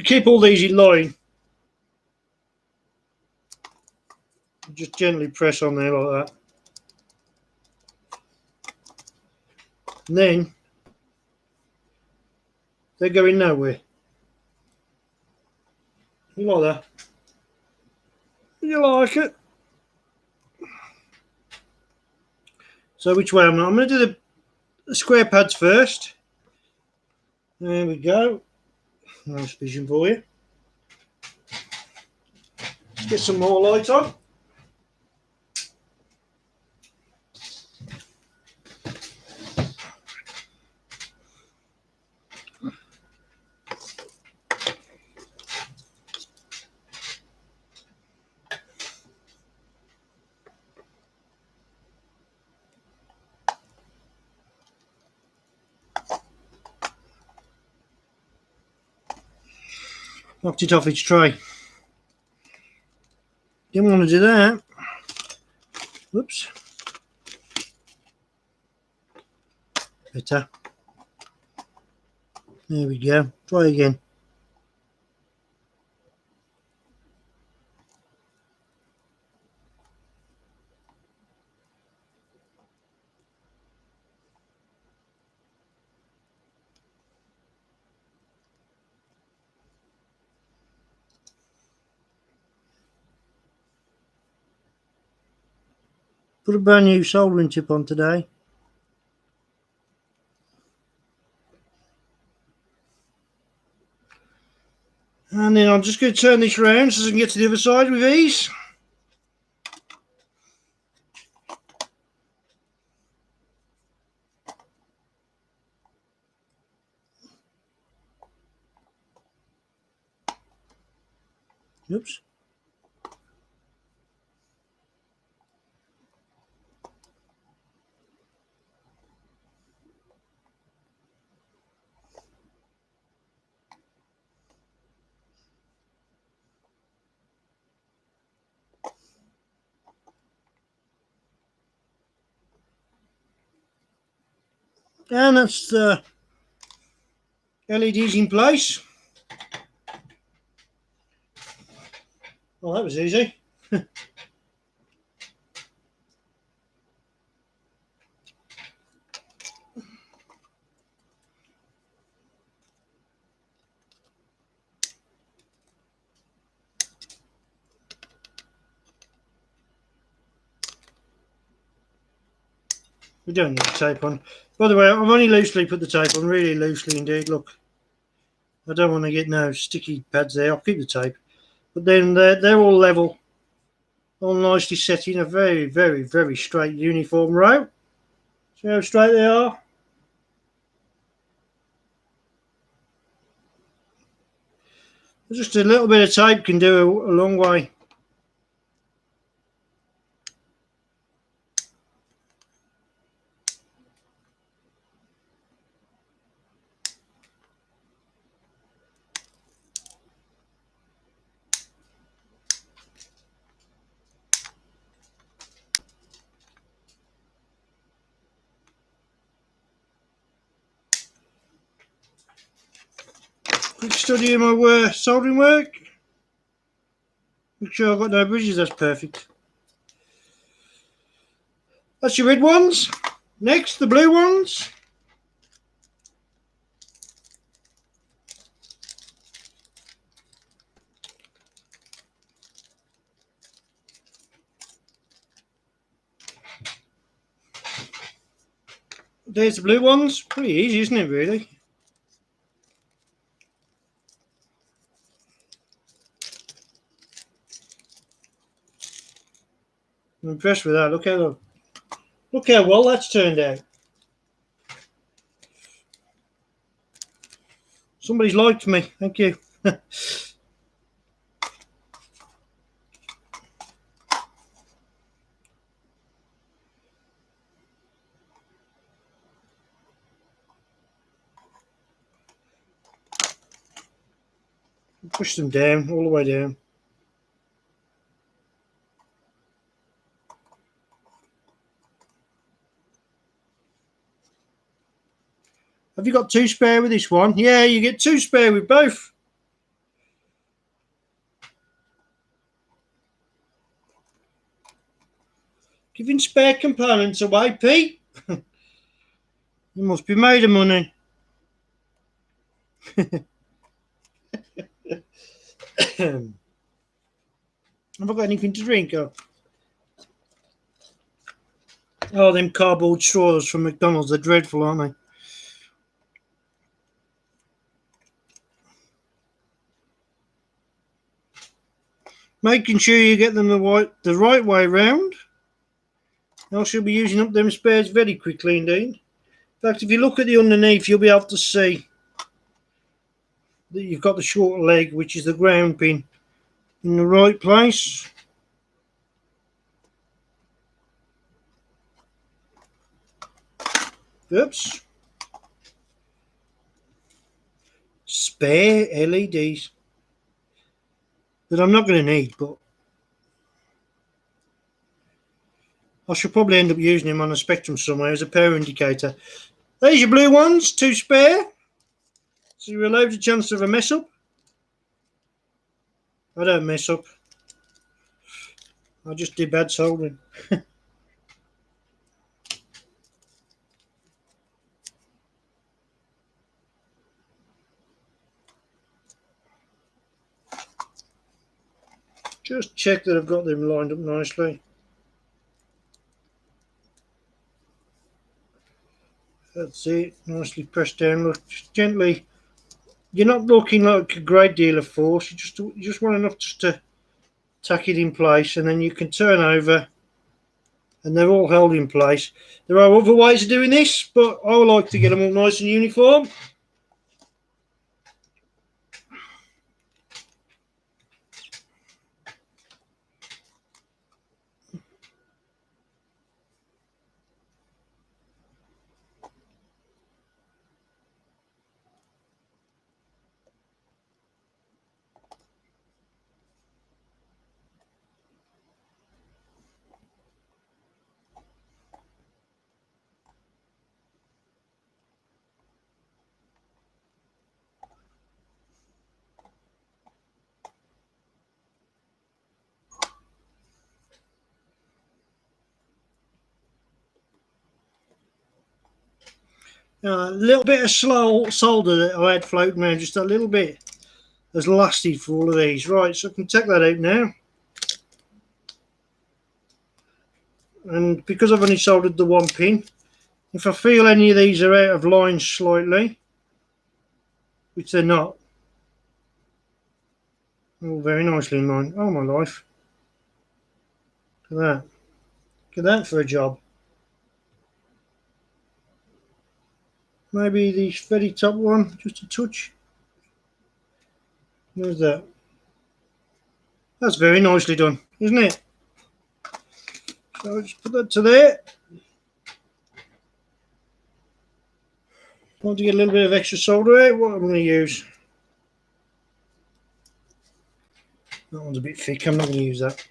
Keep all these in line. Just gently press on there like that. And then they're going nowhere. You like that? You like it? So which way I'm going to do the square pads first. There we go. Nice vision for you. Let's get some more light on. Knocked it off its tray. Didn't want to do that. Whoops. Better. There we go. Try again. Put a brand new soldering tip on today. And then I'm just going to turn this around so I can get to the other side with ease. Oops. And that's the LEDs in place. Well, that was easy. We don't need the tape on. By the way, I've only loosely put the tape on, really loosely indeed. Look, I don't want to get no sticky pads there. I'll keep the tape. But then they're all level, all nicely set in a very, very, very straight uniform row. See how straight they are? Just a little bit of tape can do a long way. Quick study of my soldering work. Make sure I've got no bridges, that's perfect. That's your red ones. Next, the blue ones. There's the blue ones. Pretty easy, isn't it, really? I'm impressed with that. Look how well that's turned out. Somebody's liked me. Thank you. Push them down, all the way down. Have you got 2 spare with this one? Yeah, you get 2 spare with both. Giving spare components away, Pete. You must be made of money. Have I got anything to drink? Oh, them cardboard straws from McDonald's, they're dreadful, aren't they? Making sure you get them the right way round. Else you'll be using up them spares very quickly indeed. In fact, if you look at the underneath, you'll be able to see that you've got the short leg, which is the ground pin, in the right place. Oops. Spare LEDs that I'm not going to need, but I should probably end up using them on a spectrum somewhere as a power indicator. There's your blue ones, 2 spare. So you're allowed a chance of a mess up. I don't mess up. I just do bad soldering. Just check that I've got them lined up nicely. That's it. Nicely pressed down. Look, just gently. You're not looking like a great deal of force. You just want enough just to tack it in place, and then you can turn over, and they're all held in place. There are other ways of doing this, but I like to get them all nice and uniform. A little bit of slow solder that I had floating around, just a little bit, has lasted for all of these. Right, so I can take that out now. And because I've only soldered the 1 pin, if I feel any of these are out of line slightly, which they're not, all very nicely in line. Oh my life. Look at that. Look at that for a job. Maybe the very top one, just a touch. Where's that? That's very nicely done, isn't it? So I'll just put that to there. Want to get a little bit of extra solder out, what I'm going to use. That one's a bit thick, I'm not going to use that.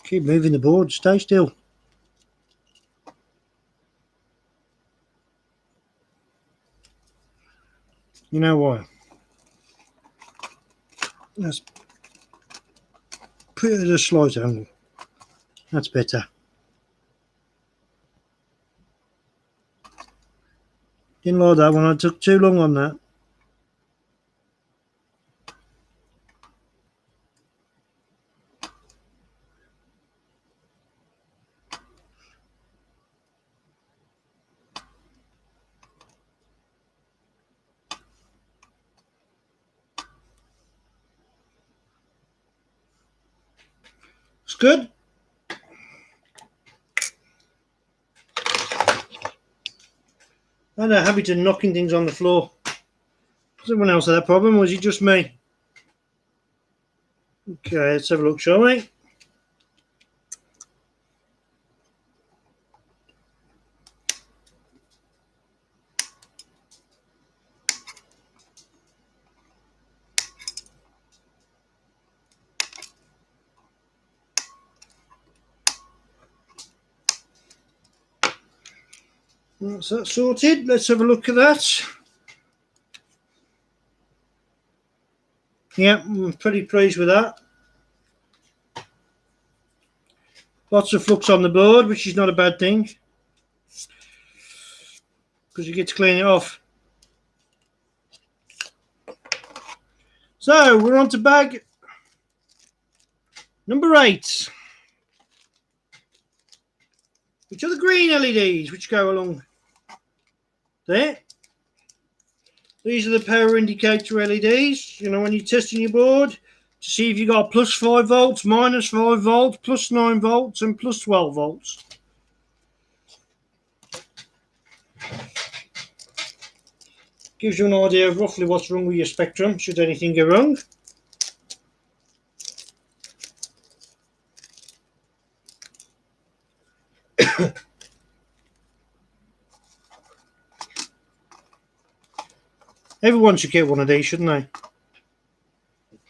Keep moving the board, stay still. You know why? Let's put it at a slight angle. That's better. Didn't like that one, I took too long on that. It's good. I had a habit of knocking things on the floor. Does everyone else have that problem, or is it just me? Okay, let's have a look, shall we? That's that sorted. Let's have a look at that. Yeah, I'm pretty pleased with that. Lots of flux on the board, which is not a bad thing, because you get to clean it off. So we're on to bag number 8, which are the green LEDs which go along there. These are the power indicator LEDs. You know, when you're testing your board to see if you got plus 5 volts, minus 5 volts, plus 9 volts, and plus 12 volts. Gives you an idea of roughly what's wrong with your spectrum, should anything go wrong. Everyone should get one of these, shouldn't they?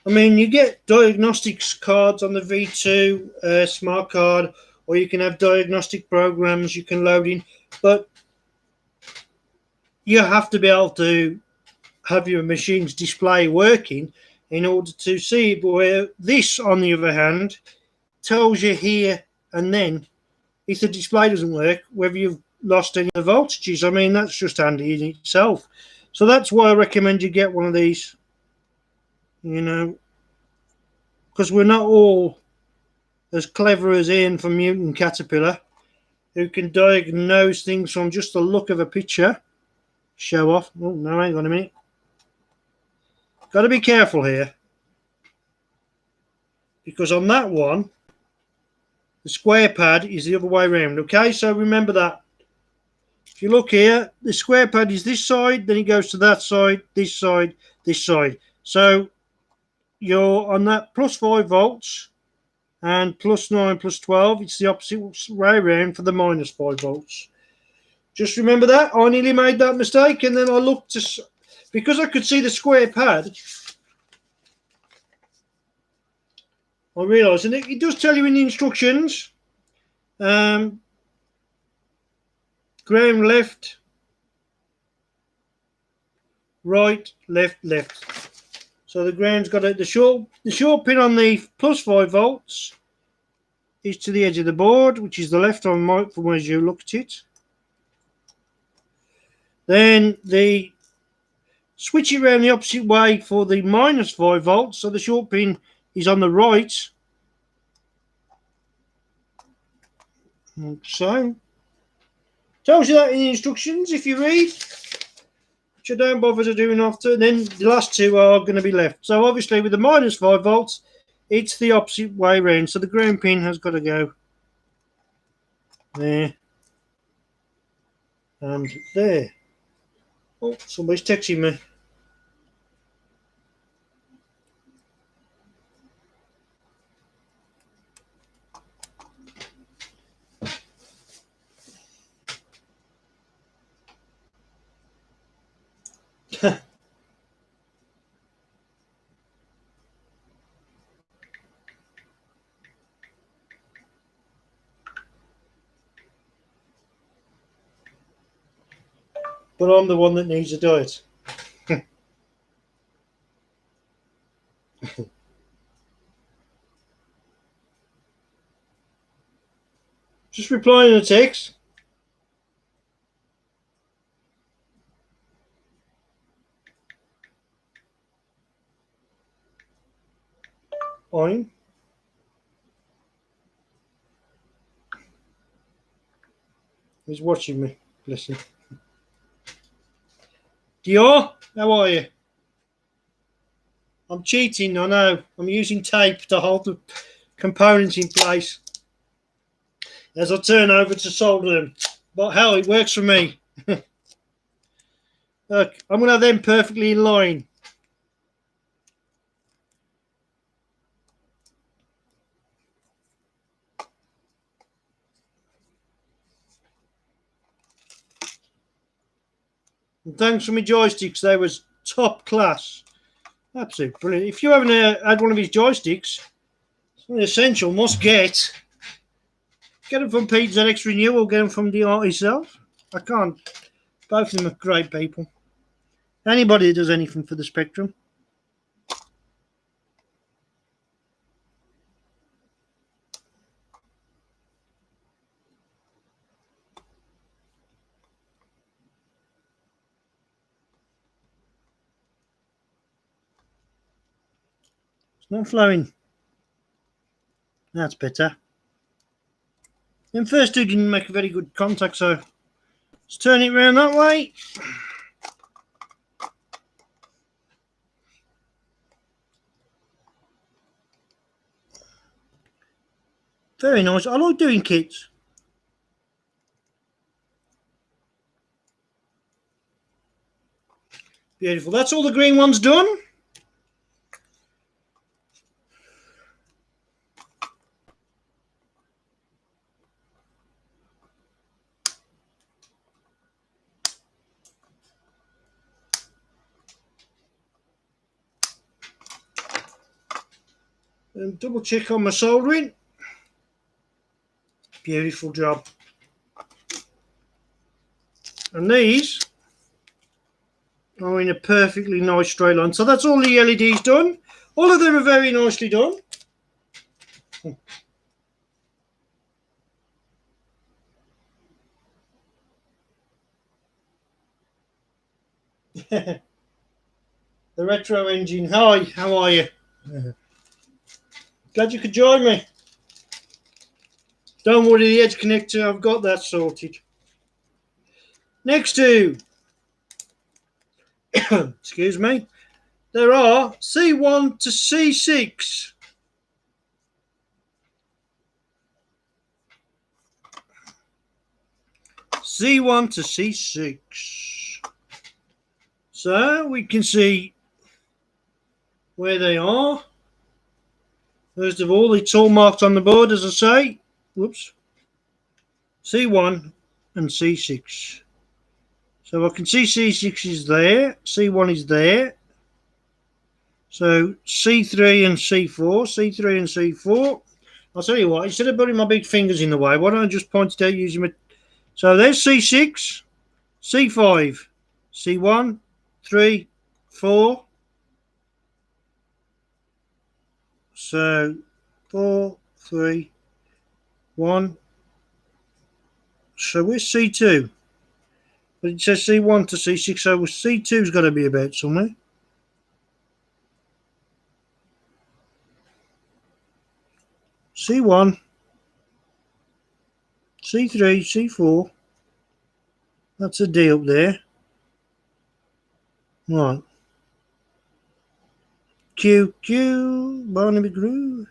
I mean, you get diagnostics cards on the V2 smart card, or you can have diagnostic programs you can load in, but you have to be able to have your machine's display working in order to see it. But where this, on the other hand, tells you here and then if the display doesn't work, whether you've lost any of the voltages. I mean, that's just handy in itself. So that's why I recommend you get one of these, you know, because we're not all as clever as Ian from Mutant Caterpillar, who can diagnose things from just the look of a picture. Show off. Oh, no, hang on a minute. Got to be careful here, because on that one, the square pad is the other way around. Okay, so remember that. If you look here, the square pad is this side, then it goes to that side, this side, this side. So you're on that plus 5 volts and plus 9, plus 12. It's the opposite way around for the minus 5 volts. Just remember that. I nearly made that mistake, and then I looked to, because I could see the square pad, I realised, and it does tell you in the instructions, ground left, right, left, left. So the ground's got the short pin on the plus 5 volts is to the edge of the board, which is the left on right from as you look at it. Then the switch it around the opposite way for the minus 5 volts, so the short pin is on the right. So tells you that in the instructions if you read, which I don't bother to doing after. And then the last two are going to be left. So obviously with the minus 5 volts, it's the opposite way around. So the ground pin has got to go there and there. Oh, somebody's texting me. but I'm the one that needs a diet. Just replying to a text. Fine. He's watching me. Listen. Dior, how are you? I'm cheating, I know. I'm using tape to hold the components in place as I turn over to solder them. But hell, it works for me. Look, I'm going to have them perfectly in line. And thanks for my joysticks. They was top class. Absolutely brilliant. If you haven't had one of his joysticks, it's an essential, must get. Get them from Pete's ZX Renew or get them from the art himself. I can't. Both of them are great people. Anybody that does anything for the Spectrum. It's not flowing. That's better. Then first two didn't make a very good contact, so let's turn it around that way. Very nice. I like doing kits. Beautiful. That's all the green ones done. And double check on my soldering. Beautiful job. And these are in a perfectly nice straight line. So that's all the LEDs done. All of them are very nicely done. The retro engine. Hi, how are you? Glad you could join me. Don't worry, the edge connector, I've got that sorted. Next two. Excuse me. There are C1 to C6. C1 to C6. So we can see where they are. First of all, it's all marked on the board, as I say. Whoops. C1 and C6. So I can see C6 is there, C1 is there. So C3 and C4, C3 and C4. I'll tell you what, instead of putting my big fingers in the way, why don't I just point it out using my... So there's C6, C5, C1, 3, 4. So 4, 3, 1. So where's C2? But it says C1 to C6, so C2's got to be about somewhere. C1, C3, C4. That's a D up there. Right. Q, Barnaby Groove.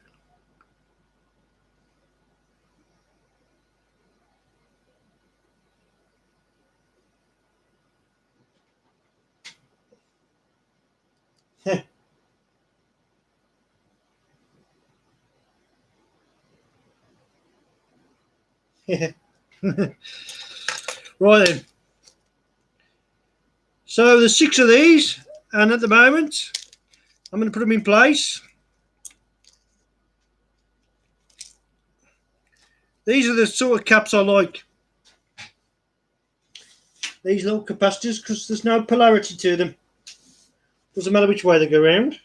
Right then. So there's 6 of these, and at the moment, I'm going to put them in place. These are the sort of caps I like. these little capacitors, because there's no polarity to them. Doesn't matter which way they go around.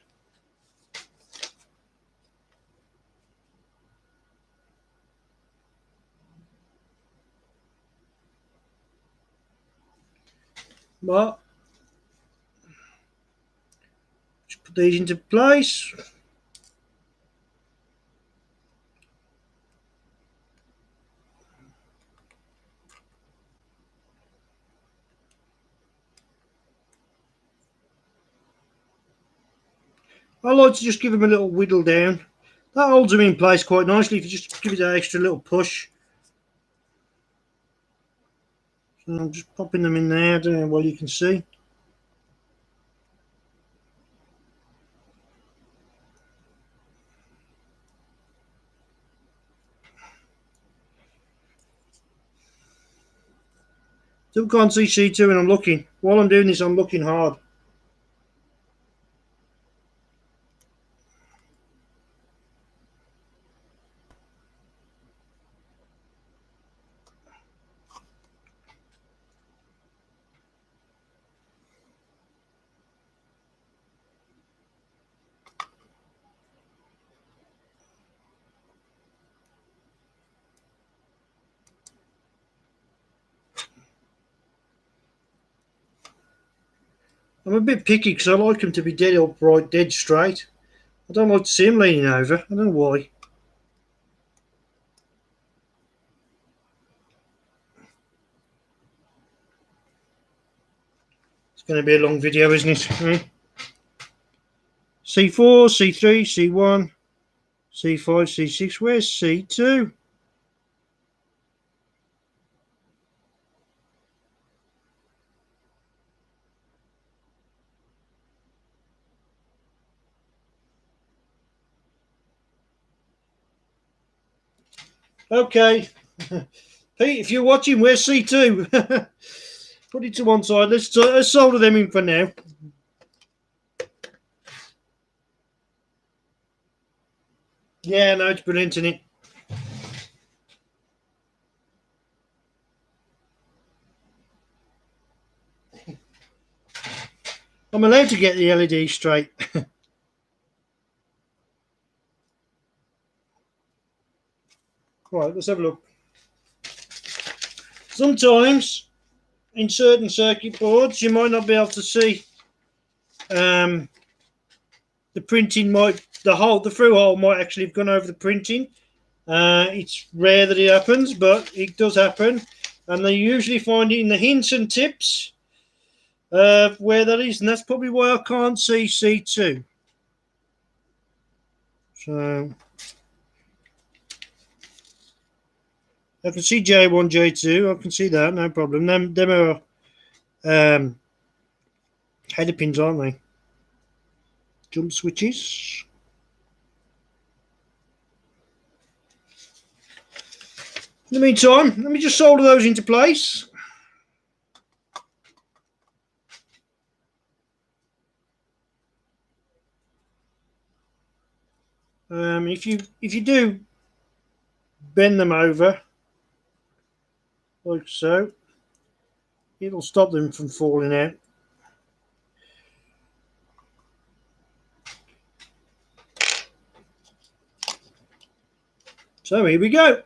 But just put these into place. I like to just give them a little whittle down. That holds them in place quite nicely if you just give it that extra little push. So I'm just popping them in there. I don't know what you can see. Still can't see C2 and I'm looking. While I'm doing this, I'm looking hard. I'm a bit picky because I like them to be dead upright, dead straight. I don't like to see them leaning over. I don't know why. It's going to be a long video, isn't it? C4, C3, C1, C5, C6. Where's C2? Okay. Pete, if you're watching, where's C2? Put it to one side. Let's solder them in for now. Yeah, no, it's brilliant, isn't it? I'm allowed to get the LED straight. Right, let's have a look. Sometimes in certain circuit boards you might not be able to see the printing the through hole might actually have gone over the printing. It's rare that it happens, but it does happen, and they usually find it in the hints and tips where that is, and that's probably why I can't see C2. So I can see J1, J2. I can see that, no problem. Them are header pins, aren't they? Jump switches. In the meantime, let me just solder those into place. If you do bend them over like so, it'll stop them from falling out. So here we go.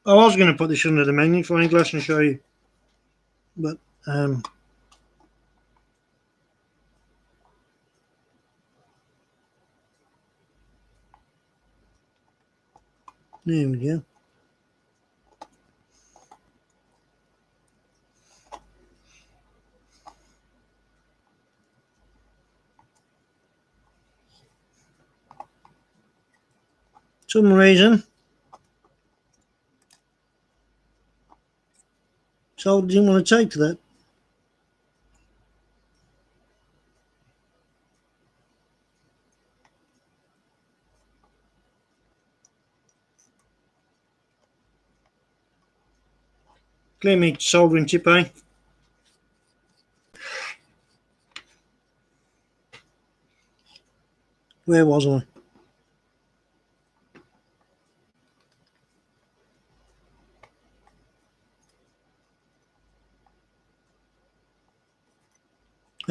I was going to put this under the magnifying glass and show you, but there we go. Some reason solder didn't want to take to that. Clear me soldering tip, eh? Where was I?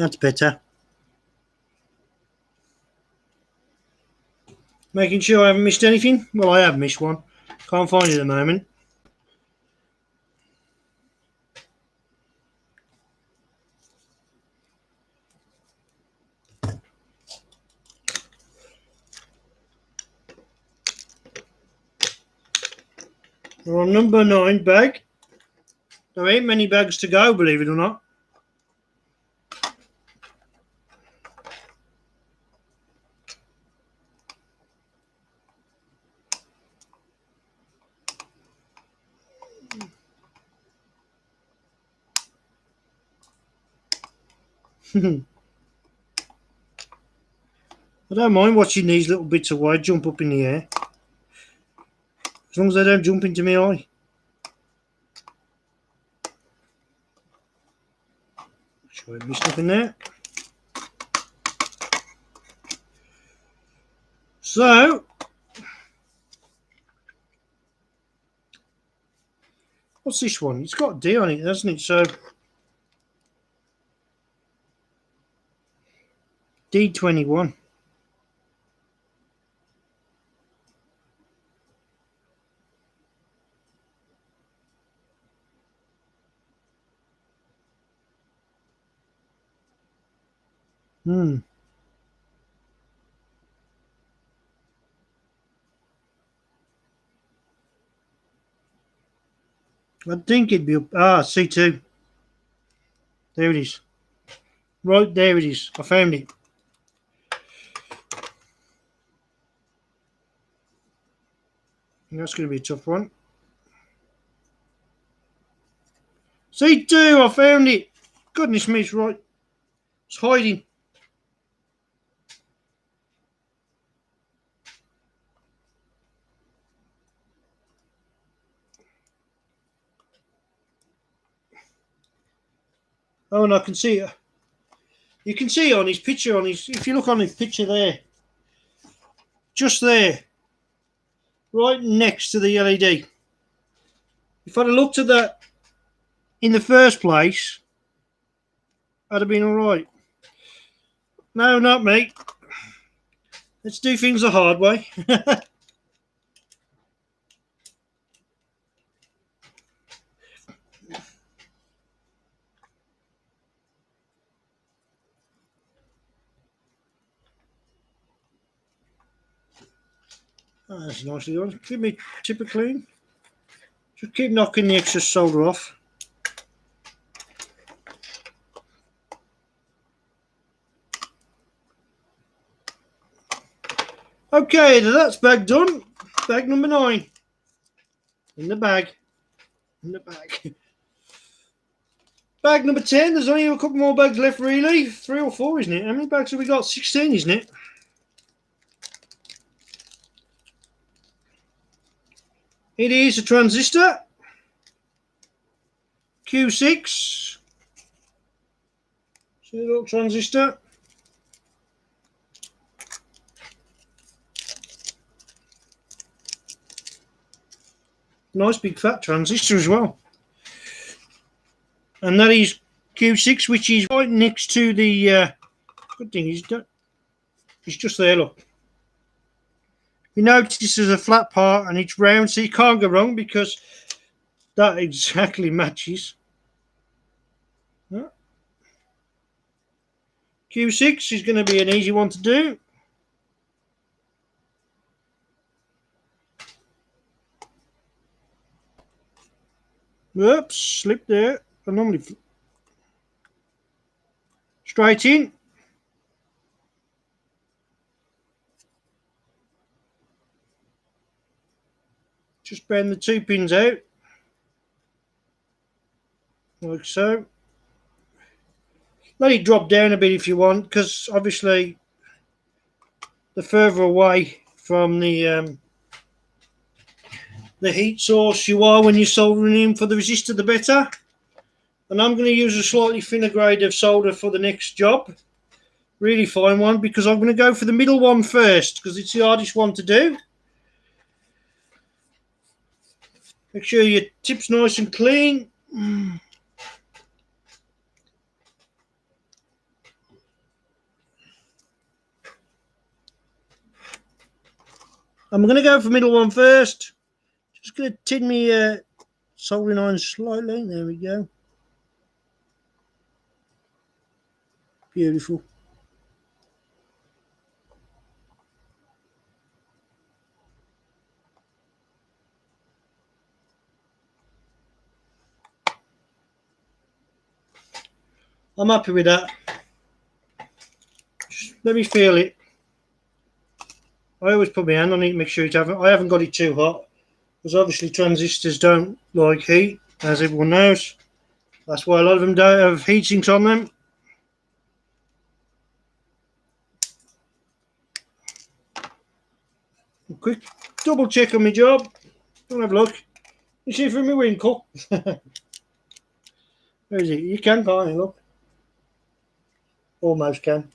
That's better. Making sure I haven't missed anything. Well, I have missed one. Can't find it at the moment. We're on number 9 bag. There ain't many bags to go, believe it or not. I don't mind watching these little bits of wire jump up in the air. As long as they don't jump into my eye. Sure I missed nothing there. So, what's this one? It's got a D on it, hasn't it? So, D21. I think it'd be up. C2. There it is. Right, there it is. I found it. And that's going to be a tough one. C2, I found it. Goodness me, it's right. It's hiding. Oh, and I can see it. You can see on his picture, if you look on his picture there, just there, right next to the LED. If I'd have looked at that in the first place, I'd have been all right. No, not me. Let's do things the hard way. Oh, that's nicely done. Give me tip of clean. Just keep knocking the excess solder off. Okay, that's bag done. Bag number 9. In the bag. In the bag. Bag number 10. There's only a couple more bags left, really. 3 or 4, isn't it? How many bags have we got? 16, isn't it? It is a transistor. Q6. See the little transistor. Nice big fat transistor as well. And that is Q6, which is right next to the good thing is it's just there, look. You notice this is a flat part and it's round, so you can't go wrong because that exactly matches. Q6 is going to be an easy one to do. Oops, slipped there. I normally straight in. Just bend the 2 pins out. Like so. Let it drop down a bit if you want, because obviously the further away from the heat source you are when you're soldering in for the resistor, the better. And I'm going to use a slightly thinner grade of solder for the next job. Really fine one, because I'm going to go for the middle one first, because it's the hardest one to do. Make sure your tip's nice and clean. I'm going to go for middle one first. Just going to tin me soldering iron slightly. There we go. Beautiful. I'm happy with that. Just let me feel it. I always put my hand on it, make sure I haven't got it too hot. Because obviously transistors don't like heat, as everyone knows. That's why a lot of them don't have heat sinks on them. A quick double check on my job. Don't have a look. You see through my winkle. Where is it? You can't you? Look. Almost can.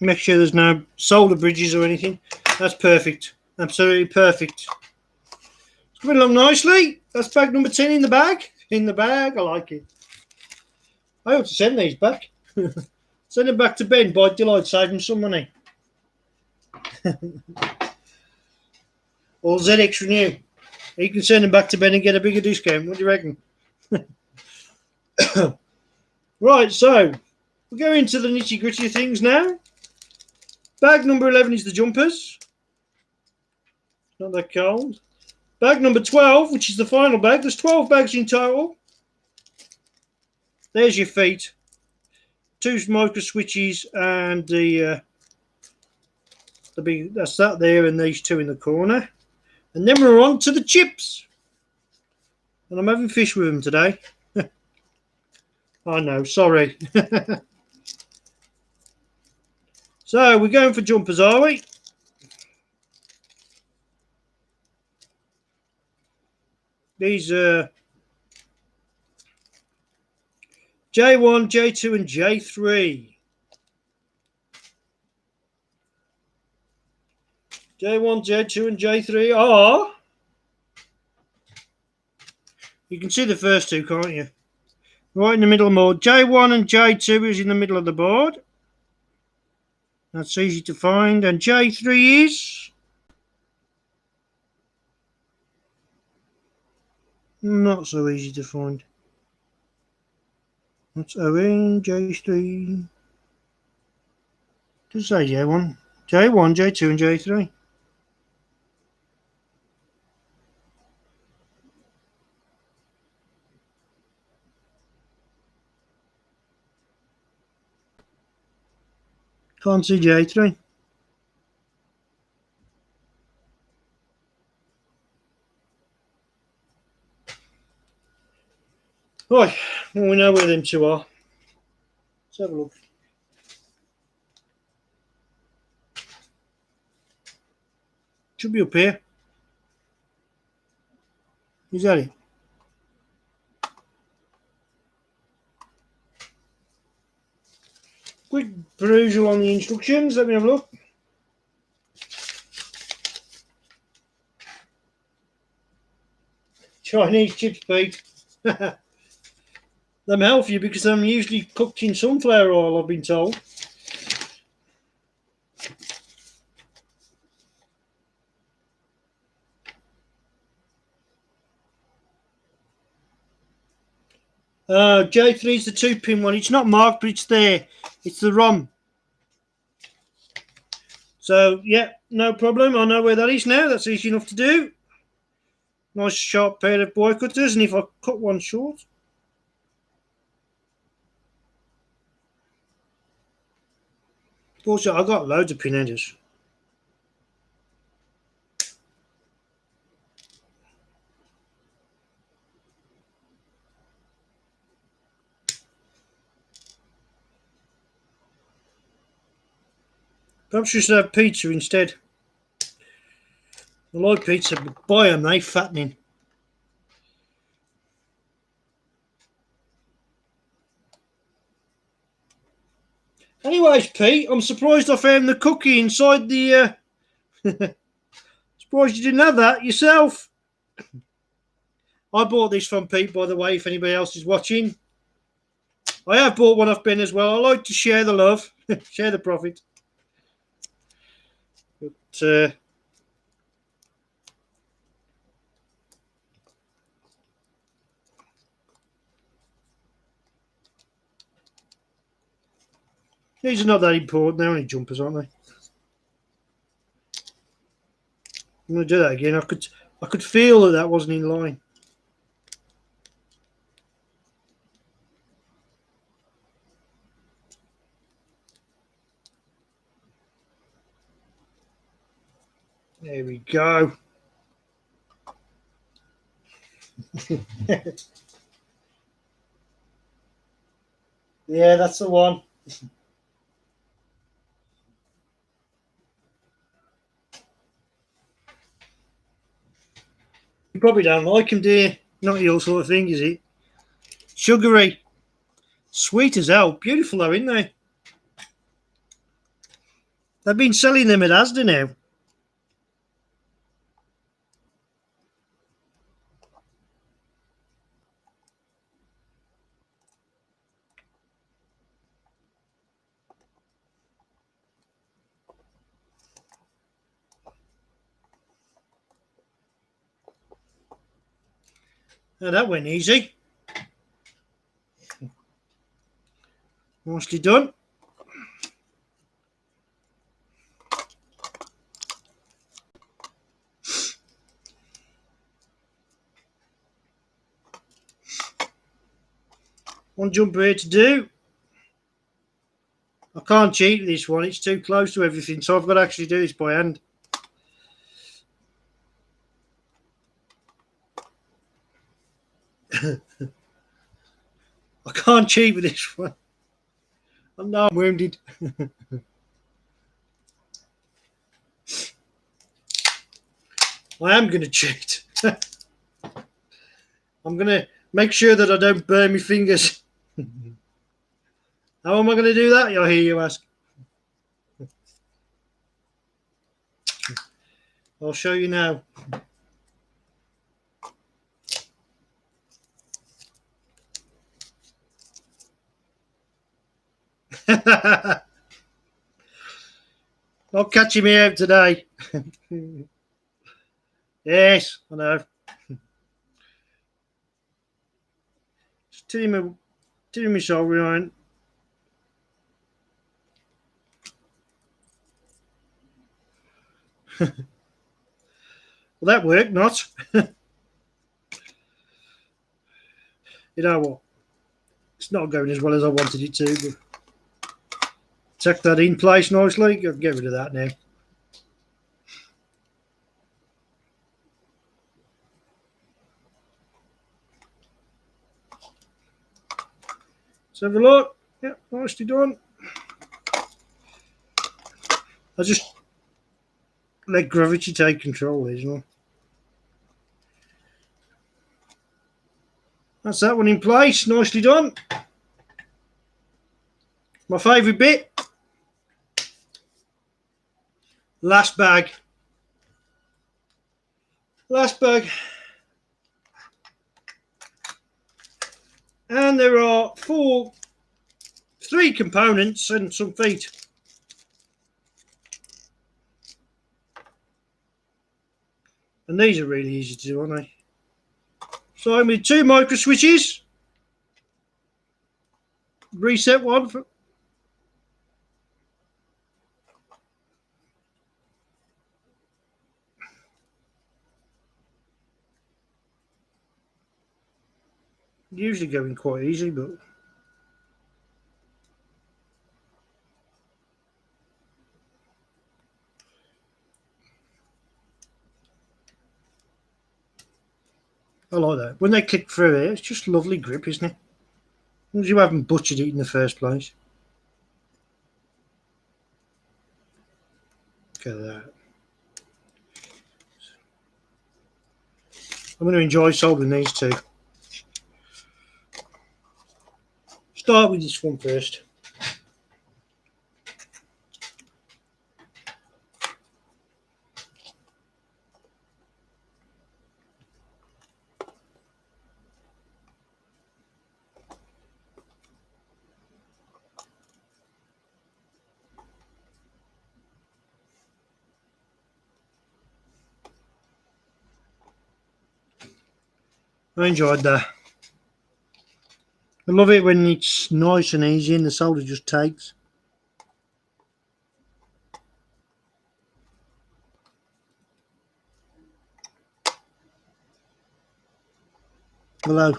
Make sure there's no solder bridges or anything. That's perfect. Absolutely perfect. It's coming along nicely. That's bag number 10 in the bag. In the bag. I like it. I ought to send these back. Send them back to Ben. By delight, save him some money. Or ZX Renew. You can send them back to Ben and get a bigger discount. What do you reckon? Right, so we'll go into the nitty gritty of things now. Bag number 11 is the jumpers. Not that cold. Bag number 12, which is the final bag. There's 12 bags in total. There's your feet. 2 micro switches and the big, that's that there, and these 2 in the corner. And then we're on to the chips. And I'm having fish with them today. I know, sorry. So we're going for jumpers, are we? These are J1, J2 and J3. J1, J2 and J3 are... You can see the first 2, can't you? Right in the middle of the board. J1 and J2 is in the middle of the board. That's easy to find. And J3 is... not so easy to find. That's ON, J3. Does it say J1? J1, J2 and J3. Can't see J3. Right, well, we know where them 2 are. Let's have a look. Should be up here. Is that it? Quick perusal on the instructions. Let me have a look. Chinese chips, Pete. Them healthy because I'm usually cooked in sunflower oil, I've been told. J3 is the 2-pin one. It's not marked, but it's there. It's the ROM. So, yeah, no problem. I know where that is now. That's easy enough to do. Nice sharp pair of boy cutters. And if I cut one short... Also, I've got loads of pin headers. Perhaps we should have pizza instead. I like pizza, but boy, am they fattening. Anyways, Pete, I'm surprised I found the cookie inside the... Surprised you didn't have that yourself. I bought this from Pete, by the way, if anybody else is watching. I have bought one off Ben as well. I like to share the love, share the profit. But these are not that important. They're only jumpers, aren't they? I'm going to do that again. I could feel that that wasn't in line. There we go. Yeah, that's the one. You probably don't like them, do you? Not your sort of thing, is it? Sugary. Sweet as hell. Beautiful though, isn't they? They've been selling them at Asda now. Now that went easy. Nicely done. One jumper here to do. I can't cheat this one. It's too close to everything, so I've got to actually do this by hand. I can't cheat with this one. I know I'm wounded. I am going to cheat. I'm going to make sure that I don't burn my fingers. How am I going to do that? I hear you ask. I'll show you now. Not catching me out today. Yes, I know. Just turning my shoulder on. Well, that worked, not. You know what? It's not going as well as I wanted it to, but tuck that in place nicely. I'll get rid of that now. Let's have a look. Yeah, nicely done. I just let gravity take control, isn't it? That's that one in place. Nicely done. My favourite bit. Last bag. Last bag. And there are three components and some feet. And these are really easy to do, aren't they? So I'm with two micro switches. Reset one. Usually going quite easy, but I like that. When they click through it, it's just lovely grip, isn't it? As long as you haven't butchered it in the first place. Look at that. I'm going to enjoy soldering these two. Start with this one first. I enjoyed that. I love it when it's nice and easy and the solder just takes. Hello.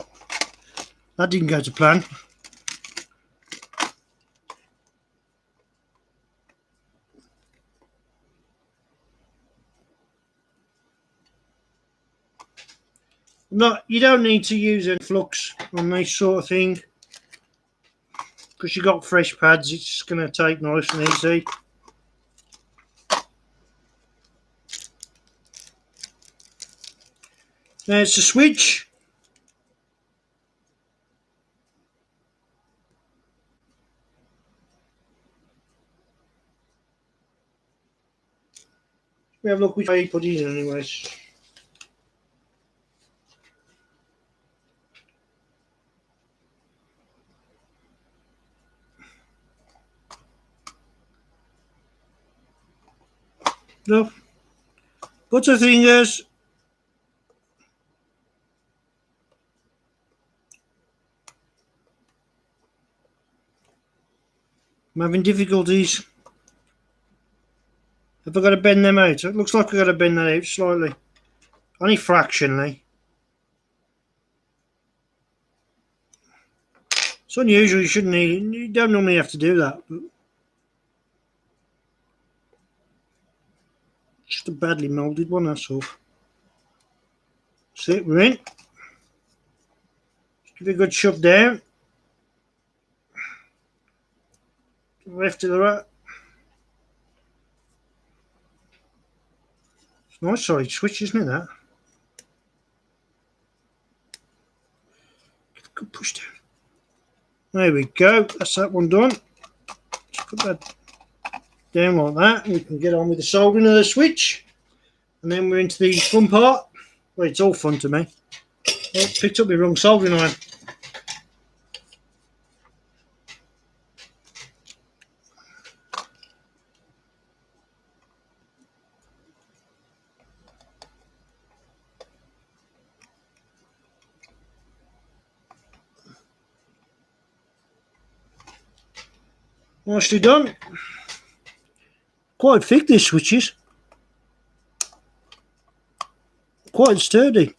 That didn't go to plan. No, you don't need to use any flux on this sort of thing because you got fresh pads. It's going to take nice and easy. There's the switch. We have a look which way you put it in anyways. No. Butterfingers. I'm having difficulties. Have I got to bend them out? It looks like I've got to bend that out slightly. Only fractionally. It's unusual, you don't normally have to do that. But just a badly moulded one, that's all. See, we're in. Just give it a good shove down. To the left to the right. It's a nice solid switch, isn't it, that? Give it a good push down. There we go, that's that one done. Just put that down like that, and we can get on with the soldering of the switch. And then we're into the fun part. Well, it's all fun to me. Oh, picked up the wrong soldering iron. Nicely done. Quite thick, this switch is. Quite sturdy.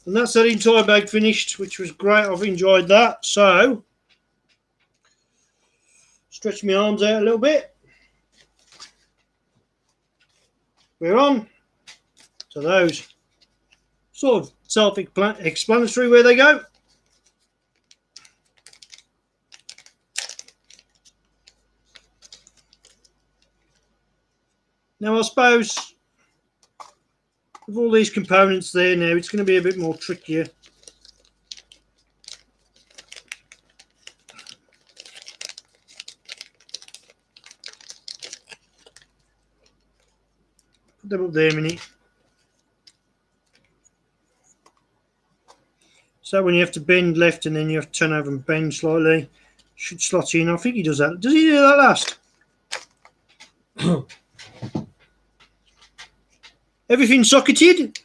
And that's that entire bag finished, which was great. I've enjoyed that. So, stretch my arms out a little bit. We're on to those. Sort of self-explanatory where they go. Now I suppose with all these components there now, it's going to be a bit more trickier. Put them up there a minute. So when you have to bend left and then you have to turn over and bend slightly, should slot in. I think he does that. Does he do that last? Everything socketed.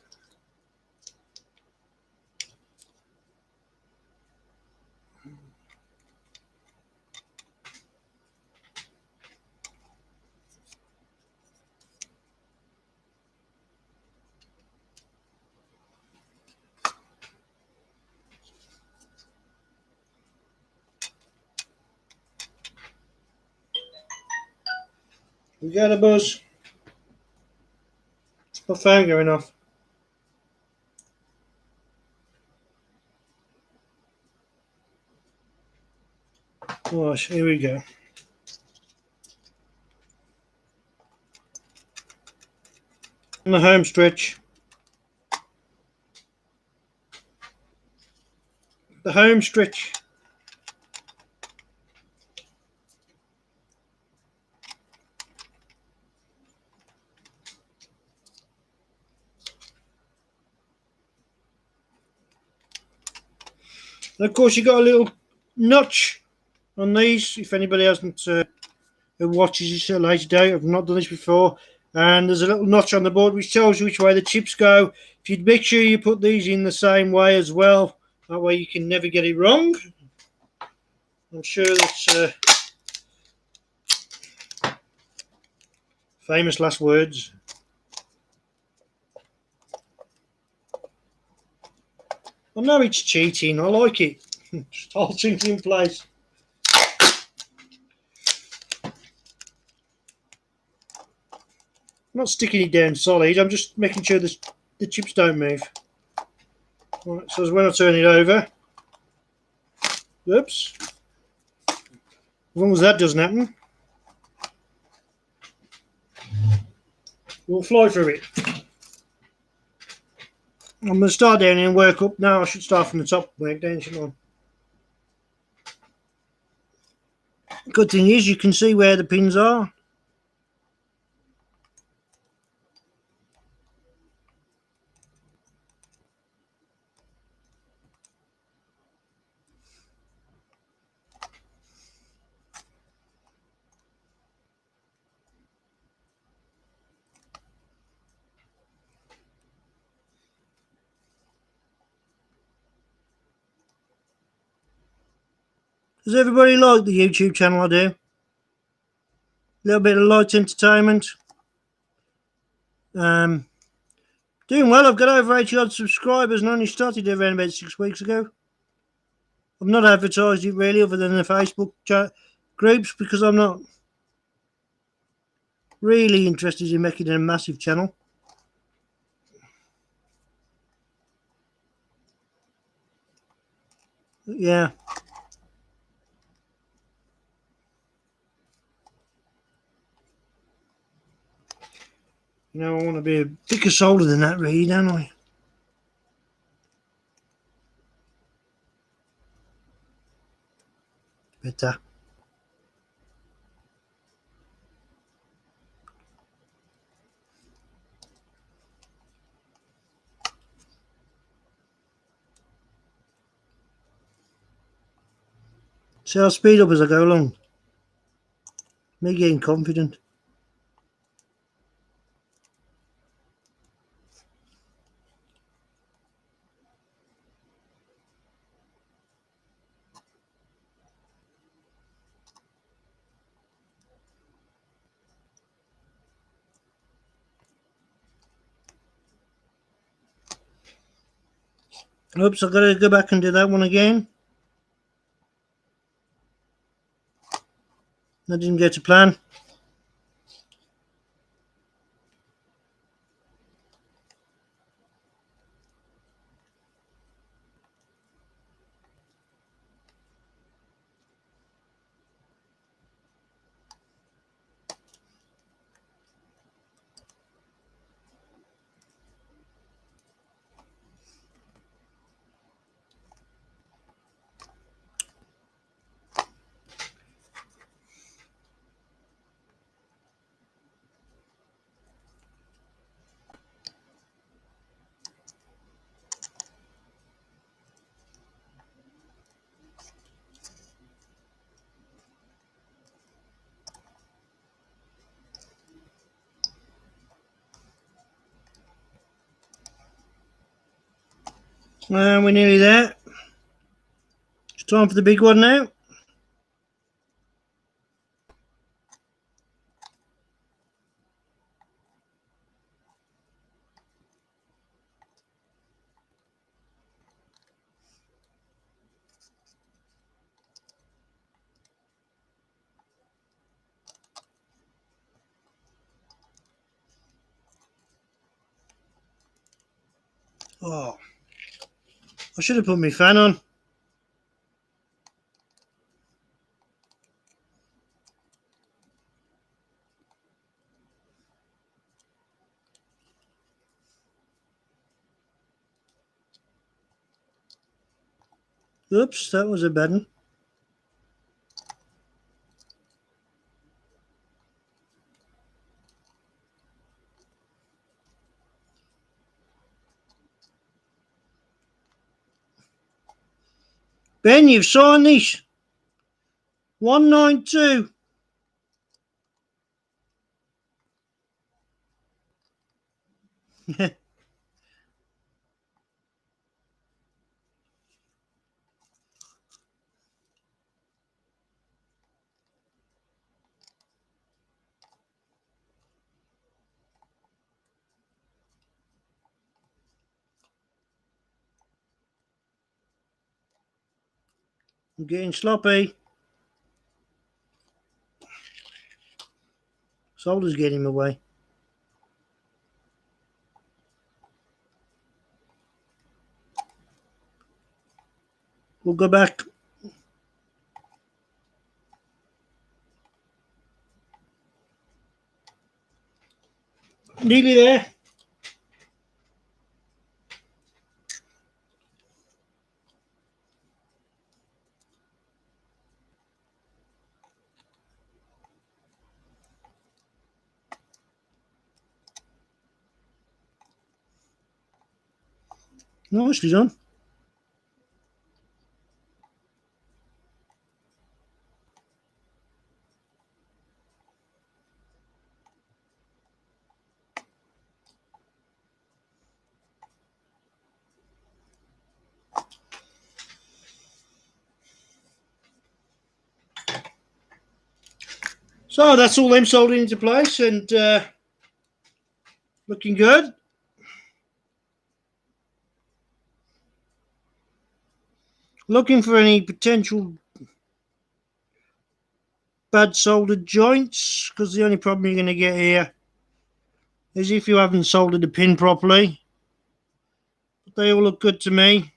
We got a buzz. My phone going off. Right, here we go. On the home stretch. The home stretch. And of course, you got a little notch on these. If anybody hasn't who watches this at a later date, I've not done this before. And there's a little notch on the board which tells you which way the chips go. If you'd make sure you put these in the same way as well, that way you can never get it wrong. I'm sure that's famous last words. I know it's cheating, I like it. Just hold things in place. I'm not sticking it down solid, I'm just making sure the chips don't move. Right, so when I turn it over, oops, as long as that doesn't happen, we'll fly through it. I'm going to start down here and work up. Now I should start from the top, work down, shouldn't I? Good thing is you can see where the pins are. Does everybody like the YouTube channel I do? A little bit of light entertainment. Doing well. I've got over 80 odd subscribers and only started it around about 6 weeks ago. I've not advertised it really other than the Facebook groups because I'm not really interested in making a massive channel. Yeah. You know, I want to be a thicker solder than that, really, don't I? Better. So I'll speed up as I go along. Me getting confident. Oops, I've got to go back and do that one again. That didn't go to plan. And we're nearly there. It's time for the big one now. Oh, I should have put my fan on. Oops, that was a bad one. Ben, you've signed this. 192. I'm getting sloppy. Solder's getting away. We'll go back. Nearly there. Nicely done. So that's all them soldered into place and looking good. Looking for any potential bad soldered joints, because the only problem you're going to get here is if you haven't soldered the pin properly. But they all look good to me.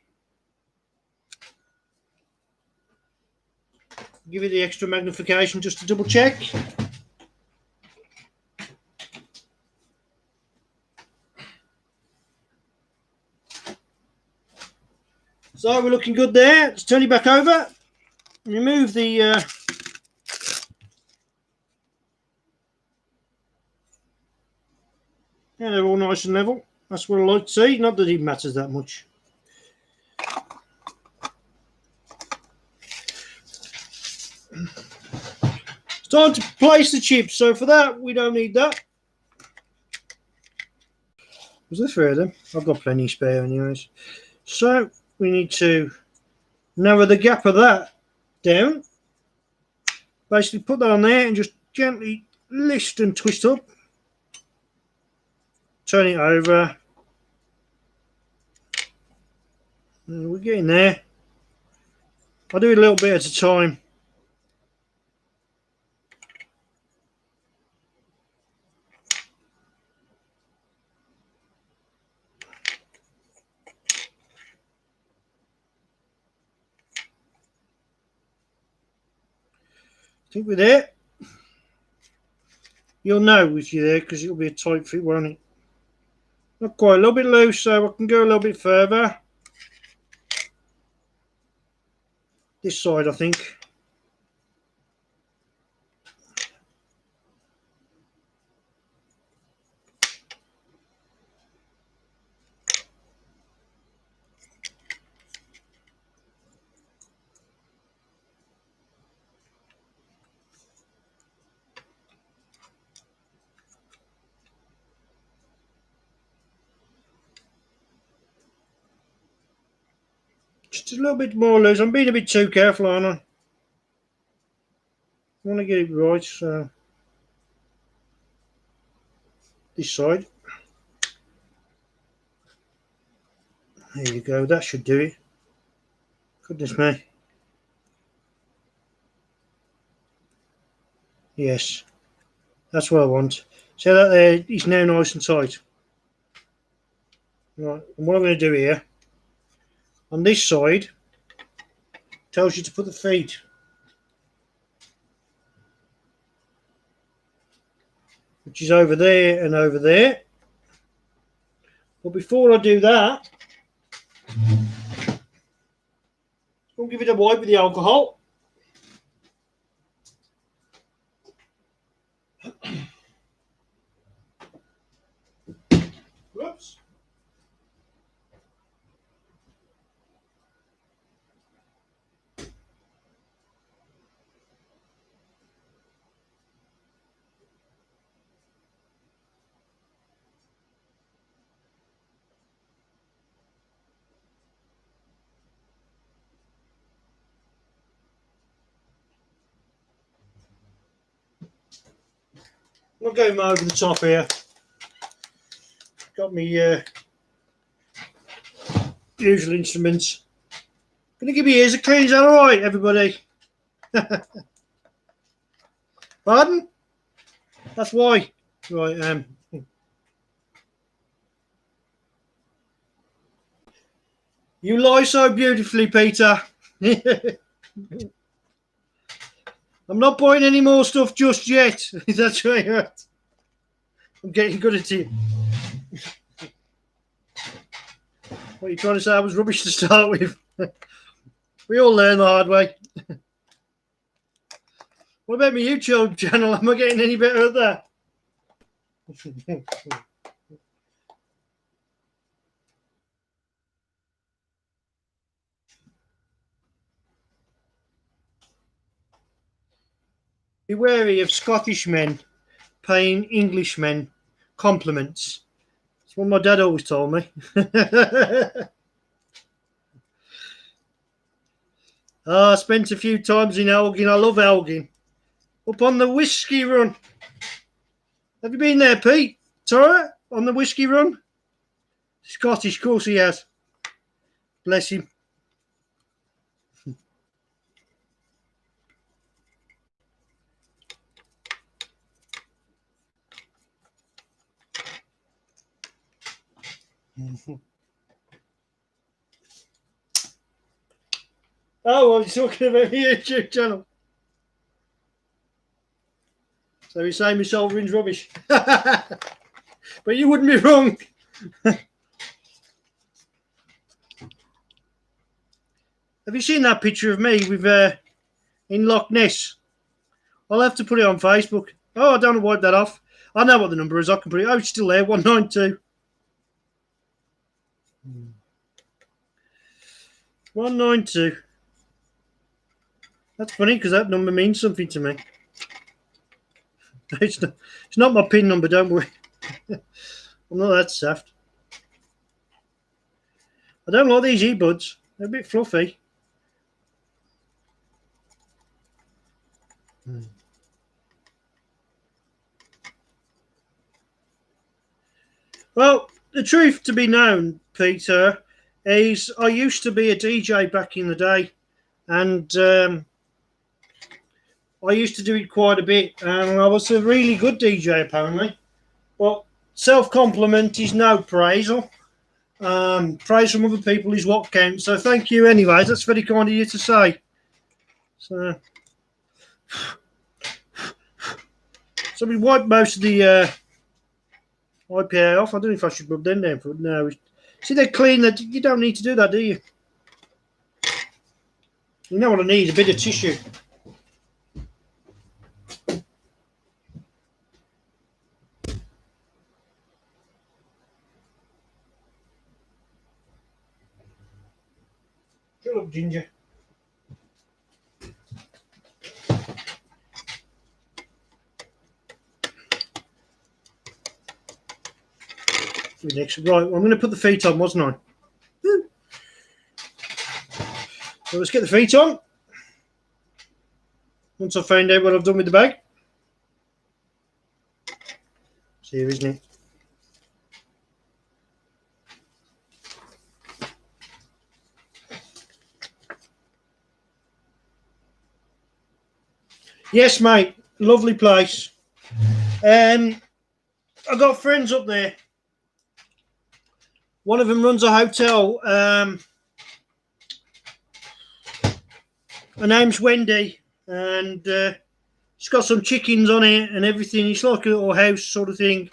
Give it the extra magnification just to double check. So we're looking good there. Let's turn it back over. Remove the yeah, they're all nice and level. That's what I like to see. Not that it matters that much. It's time to place the chips. So for that, we don't need that. Was there three of them? I've got plenty spare anyways. So we need to narrow the gap of that down. Basically put that on there and just gently lift and twist up. Turn it over. And we're getting there. I'll do it a little bit at a time. I think we're there. You'll know if you're there because it'll be a tight fit, won't it? Not quite, a little bit loose, so I can go a little bit further. This side, I think. Just a little bit more loose. I'm being a bit too careful, aren't I? I want to get it right, so this side. There you go, that should do it. Goodness me. Yes, that's what I want. So that there is now nice and tight. Right, and what I'm going to do here, on this side, tells you to put the feet. Which is over there and over there. But before I do that, I'll give it a wipe with the alcohol. Whoops. I'm going over the top here. Got me usual instruments. Can you give me ears a clean? Is that all right, everybody? Pardon? That's why. Right. You lie so beautifully, Peter. I'm not buying any more stuff just yet. That's right. I'm getting good at it. What are you trying to say? I was rubbish to start with. We all learn the hard way. What about my YouTube channel? Am I getting any better at that? Be wary of Scottish men paying English men compliments. That's what my dad always told me. I spent a few times in Elgin. I love Elgin. Up on the Whiskey Run. Have you been there, Pete? Sorry, on the Whiskey Run? Scottish, of course he has. Bless him. Oh, I was talking about the YouTube channel. So you're saying my soldering's rubbish. But you wouldn't be wrong. Have you seen that picture of me with in Loch Ness? I'll have to put it on Facebook. Oh, I don't want to wipe that off. I know what the number is. I can put it. Oh, it's still there. 192. 192. That's funny because that number means something to me. It's not my PIN number, don't worry. I'm not that soft. I don't like these earbuds. They're a bit fluffy. Well, the truth to be known, Peter, is I used to be a DJ back in the day, and I used to do it quite a bit, and I was a really good DJ apparently. But self-compliment is no praisal. Praise from other people is what counts. So thank you anyways. That's very kind of you to say. So we wiped most of the IPA off. I don't know if I should rub them down for it. No. See, they're clean. That you don't need to do that, do you? You know what I need? A bit of tissue. Shut up, Ginger. Next. Right, well, I'm going to put the feet on, wasn't I? So let's get the feet on. Once I find out what I've done with the bag. It's here, isn't it? Yes, mate. Lovely place. I got friends up there. One of them runs a hotel. Her name's Wendy, and she's got some chickens on it and everything. It's like a little house sort of thing.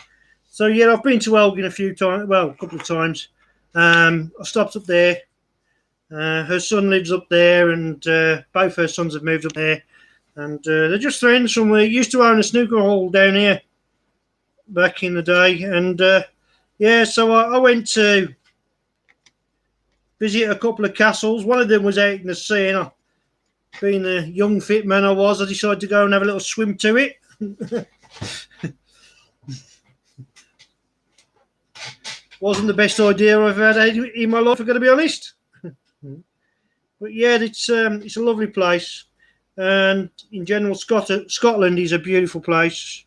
So yeah, I've been to Elgin a few times. Well, a couple of times. I stopped up there. Her son lives up there, and both her sons have moved up there. And they're just friends from where used to own a snooker hall down here back in the day. And yeah, so I went to visit a couple of castles. One of them was out in the sea, and being the young fit man I was, I decided to go and have a little swim to it. Wasn't the best idea I've had in my life, I've got to be honest. But yeah, it's a lovely place. And in general, Scotland is a beautiful place.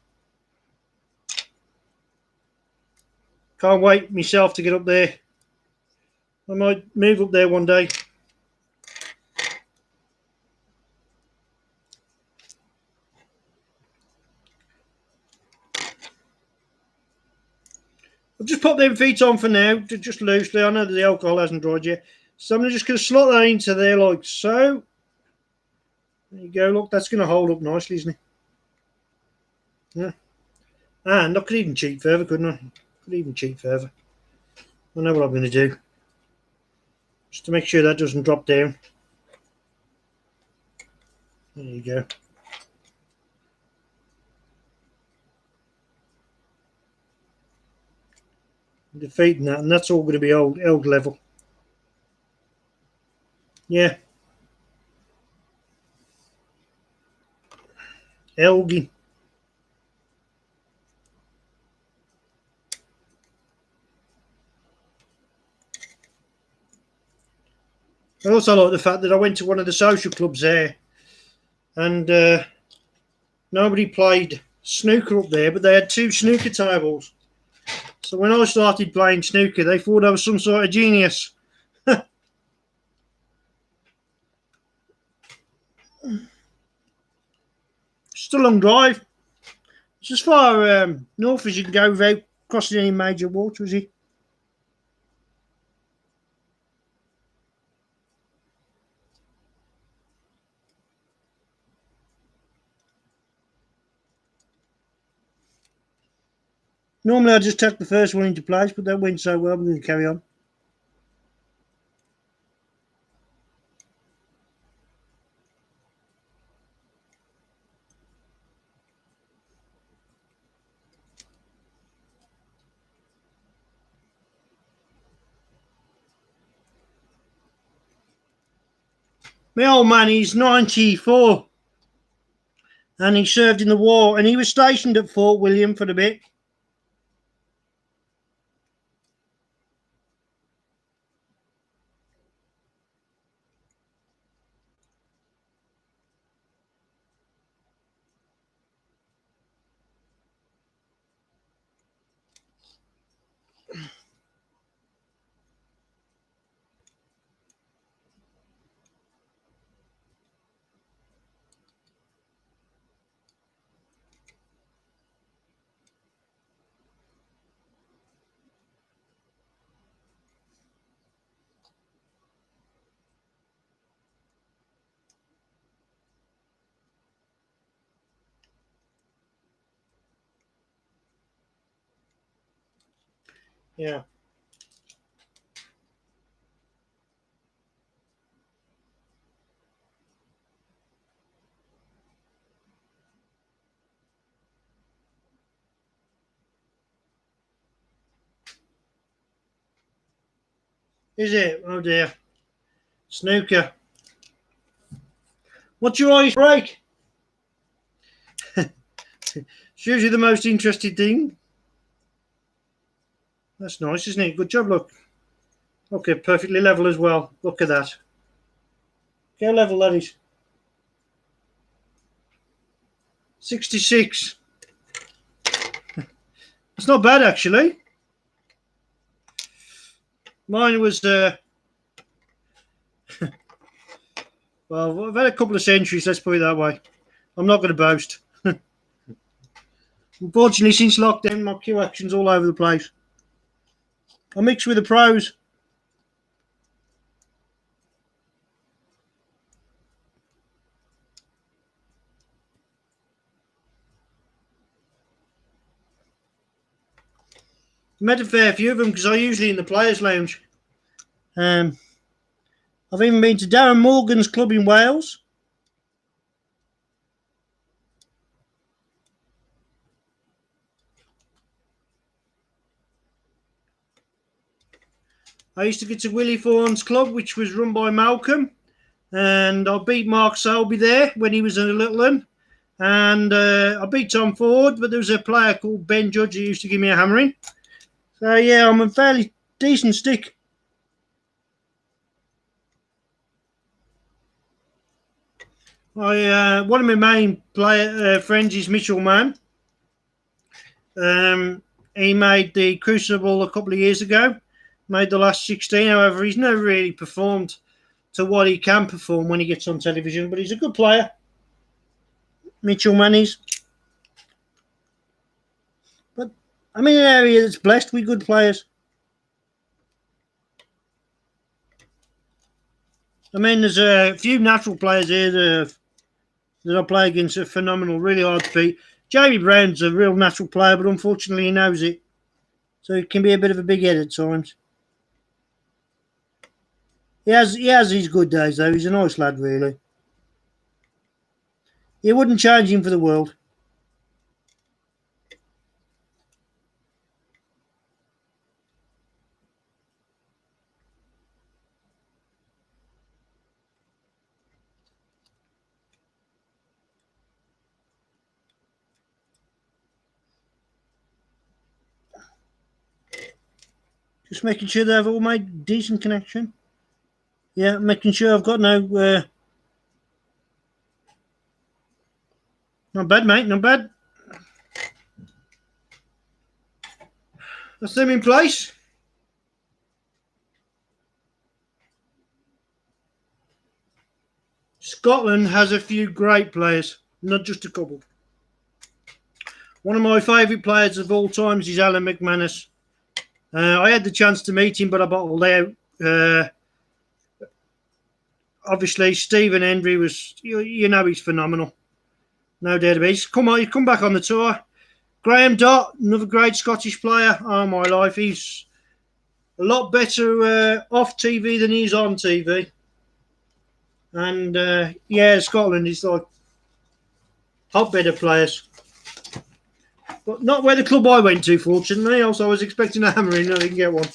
Can't wait myself to get up there. I might move up there one day. I've just put them feet on for now, just loosely. I know that the alcohol hasn't dried yet. So I'm just going to slot that into there like so. There you go, look, that's going to hold up nicely, isn't it? Yeah. And I could even cheat further, couldn't I? Could even cheat further. I know what I'm going to do. Just to make sure that doesn't drop down. There you go. Defeating that, and that's all going to be held level. Yeah. Elgin. I also like the fact that I went to one of the social clubs there, and nobody played snooker up there, but they had 2 snooker tables. So when I started playing snooker, they thought I was some sort of genius. Just a long drive. It's as far north as you can go without crossing any major water, is it? Normally I just take the first one into place, but that went so well, we're going to carry on. My old man, he's 94, and he served in the war, and he was stationed at Fort William for a bit. Yeah. Is it? Oh dear. Snooker. What's your ice break? It's usually the most interesting thing. That's nice, isn't it? Good job, look. Okay, perfectly level as well. Look at that. Look how level that is. 66. It's not bad, actually. Mine was, well, I've had a couple of centuries, let's put it that way. I'm not going to boast. Unfortunately, since lockdown, my Q action's all over the place. I mix with the pros. Met a fair few of them because I'm usually in the players' lounge. I've even been to Darren Morgan's club in Wales. I used to get to Willie Thorne's club, which was run by Malcolm, and I beat Mark Selby there when he was a little one. And I beat Tom Ford, but there was a player called Ben Judge who used to give me a hammering. So yeah, I'm a fairly decent stick. One of my main friends is Mitchell Mann. He made the Crucible a couple of years ago, made the last 16. However, he's never really performed to what he can perform when he gets on television, but he's a good player. Mitchell Mann is. But I'm in an area that's blessed with good players. I mean, there's a few natural players here that I play against are phenomenal, really hard to beat. Jamie Brown's a real natural player, but unfortunately he knows it. So he can be a bit of a big head at times. He has his good days though. He's a nice lad, really. You wouldn't change him for the world. Just making sure they've all made decent connection. Yeah, making sure I've got no. Not bad, mate. Not bad. That's them in place. Scotland has a few great players, not just a couple. One of my favourite players of all times is Alan McManus. I had the chance to meet him, but I bottled out. Obviously, Stephen Hendry was, you know, he's phenomenal. No doubt about it. He's come back on the tour. Graham Dott, another great Scottish player. Oh, my life. He's a lot better off TV than he's on TV. And, yeah, Scotland is like hotbed of players. But not where the club I went to, fortunately. Also, I was expecting a hammering. I didn't get one.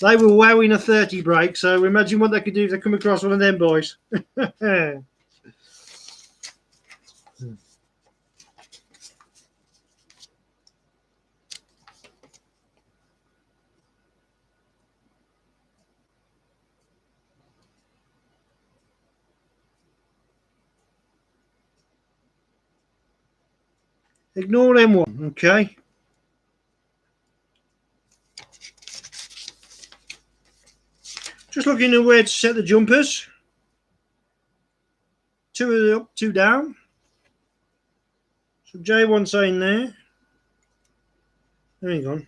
They were wowing a 30 break, so imagine what they could do if they come across one of them boys. Ignore them one, okay? Just looking at where to set the jumpers. 2 up, 2 down. So J1 saying there. There you go.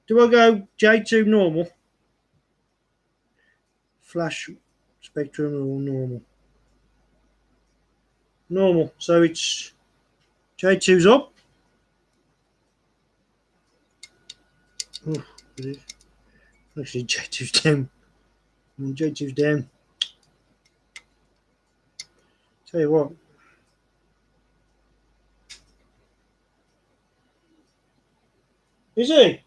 Do I go J2 normal? Flash spectrum or normal? Normal. So it's J2's up. Oh, actually, J2's down. J2's down. Tell you what. Is he?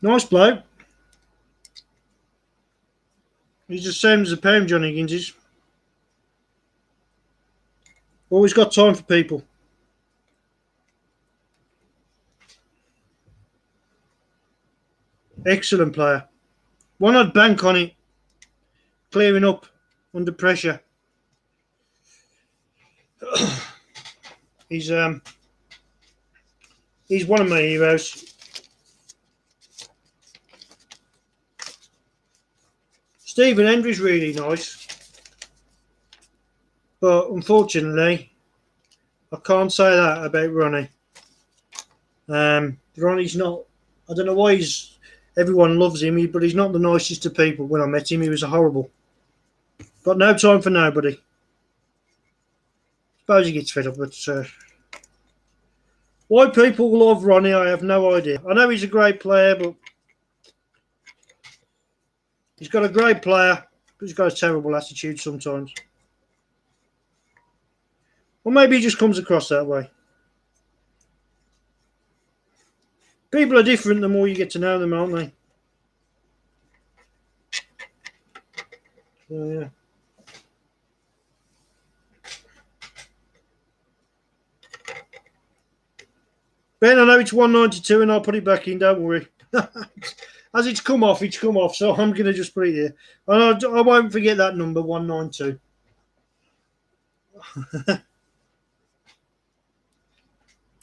Nice bloke. He's the same as the pound, John Higgins is. Always got time for people. Excellent player. One I'd bank on it. Clearing up under pressure. He's one of my heroes. Stephen Hendry's really nice. But unfortunately, I can't say that about Ronnie. Ronnie's not, I don't know why everyone loves him, but he's not the nicest of people. When I met him, he was horrible. Got no time for nobody. Suppose he gets fed up, but why people love Ronnie, I have no idea. I know he's a great player, but he's got a great player, but he's got a terrible attitude sometimes. Or maybe he just comes across that way. People are different the more you get to know them, aren't they? So, yeah. Ben, I know it's 192 and I'll put it back in, don't worry. As it's come off, so I'm going to just put it here. And I won't forget that number, 192.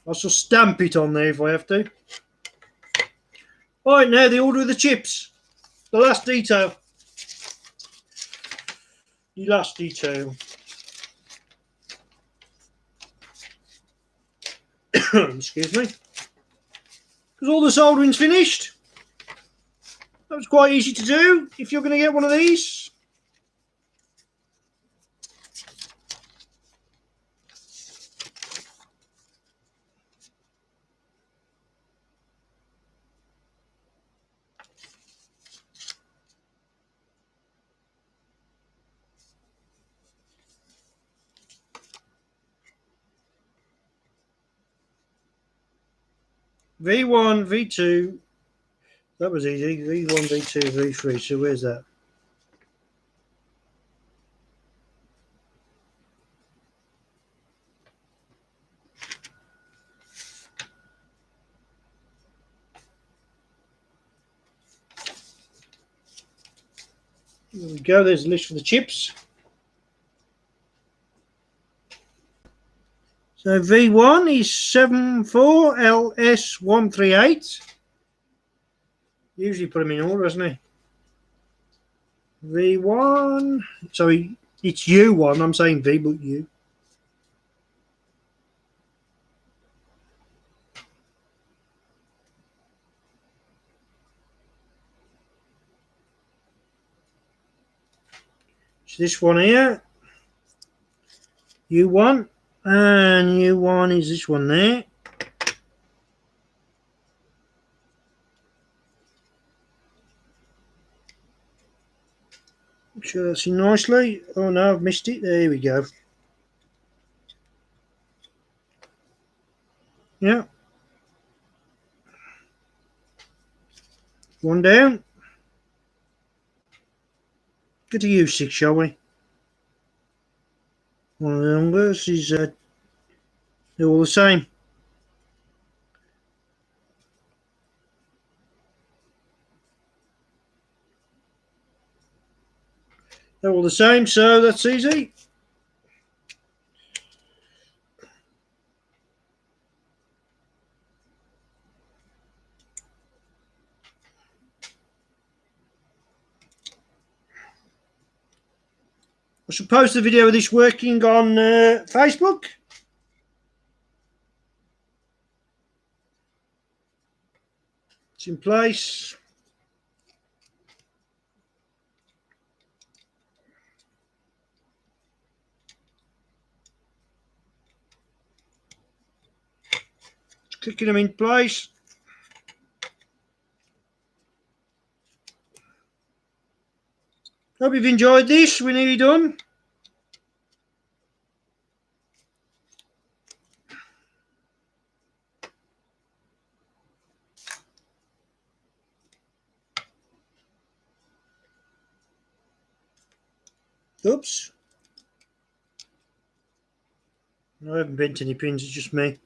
I shall stamp it on there if I have to. Right, now the order of the chips. The last detail. The last detail. Excuse me. Because all the soldering's finished. That was quite easy to do if you're going to get one of these. V1, V2, that was easy. V1, V2, V3. So where's that? There we go. There's a list for the chips. So V1 is 74LS138. Usually put them in order, doesn't he? V1. So it's U1. I'm saying V, but U. So this one here. U1. And U1 is this one there. Make sure that's in nicely. Oh no, I've missed it. There we go. Yeah. One down. Get to U6, shall we? One of the numbers is they're all the same. They're all the same, so that's easy. I should post the video of this working on Facebook. It's in place. Clicking them in place. Hope you've enjoyed this. We're nearly done. Oops. I haven't bent any pins, it's just me.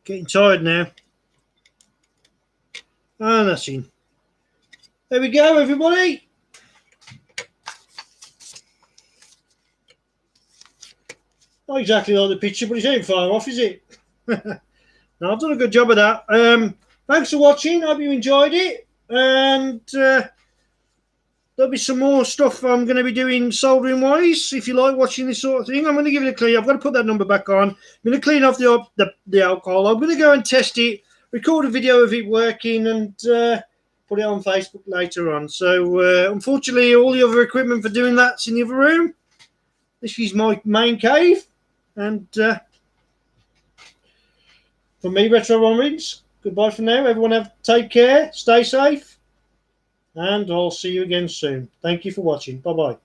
Getting tired now. And that's in. There we go, everybody. Not exactly like the picture, but it's ain't far off, is it? No, I've done a good job of that. Thanks for watching. Hope you enjoyed it. And there'll be some more stuff I'm going to be doing soldering wise. If you like watching this sort of thing, I'm going to give it a clean. I've got to put that number back on. I'm going to clean off the alcohol. I'm going to go and test it, record a video of it working, and put it on Facebook later on. So unfortunately, all the other equipment for doing that's in the other room. This is my main cave. And for me, Retro Robbins, goodbye for now. Everyone take care, stay safe, and I'll see you again soon. Thank you for watching. Bye-bye.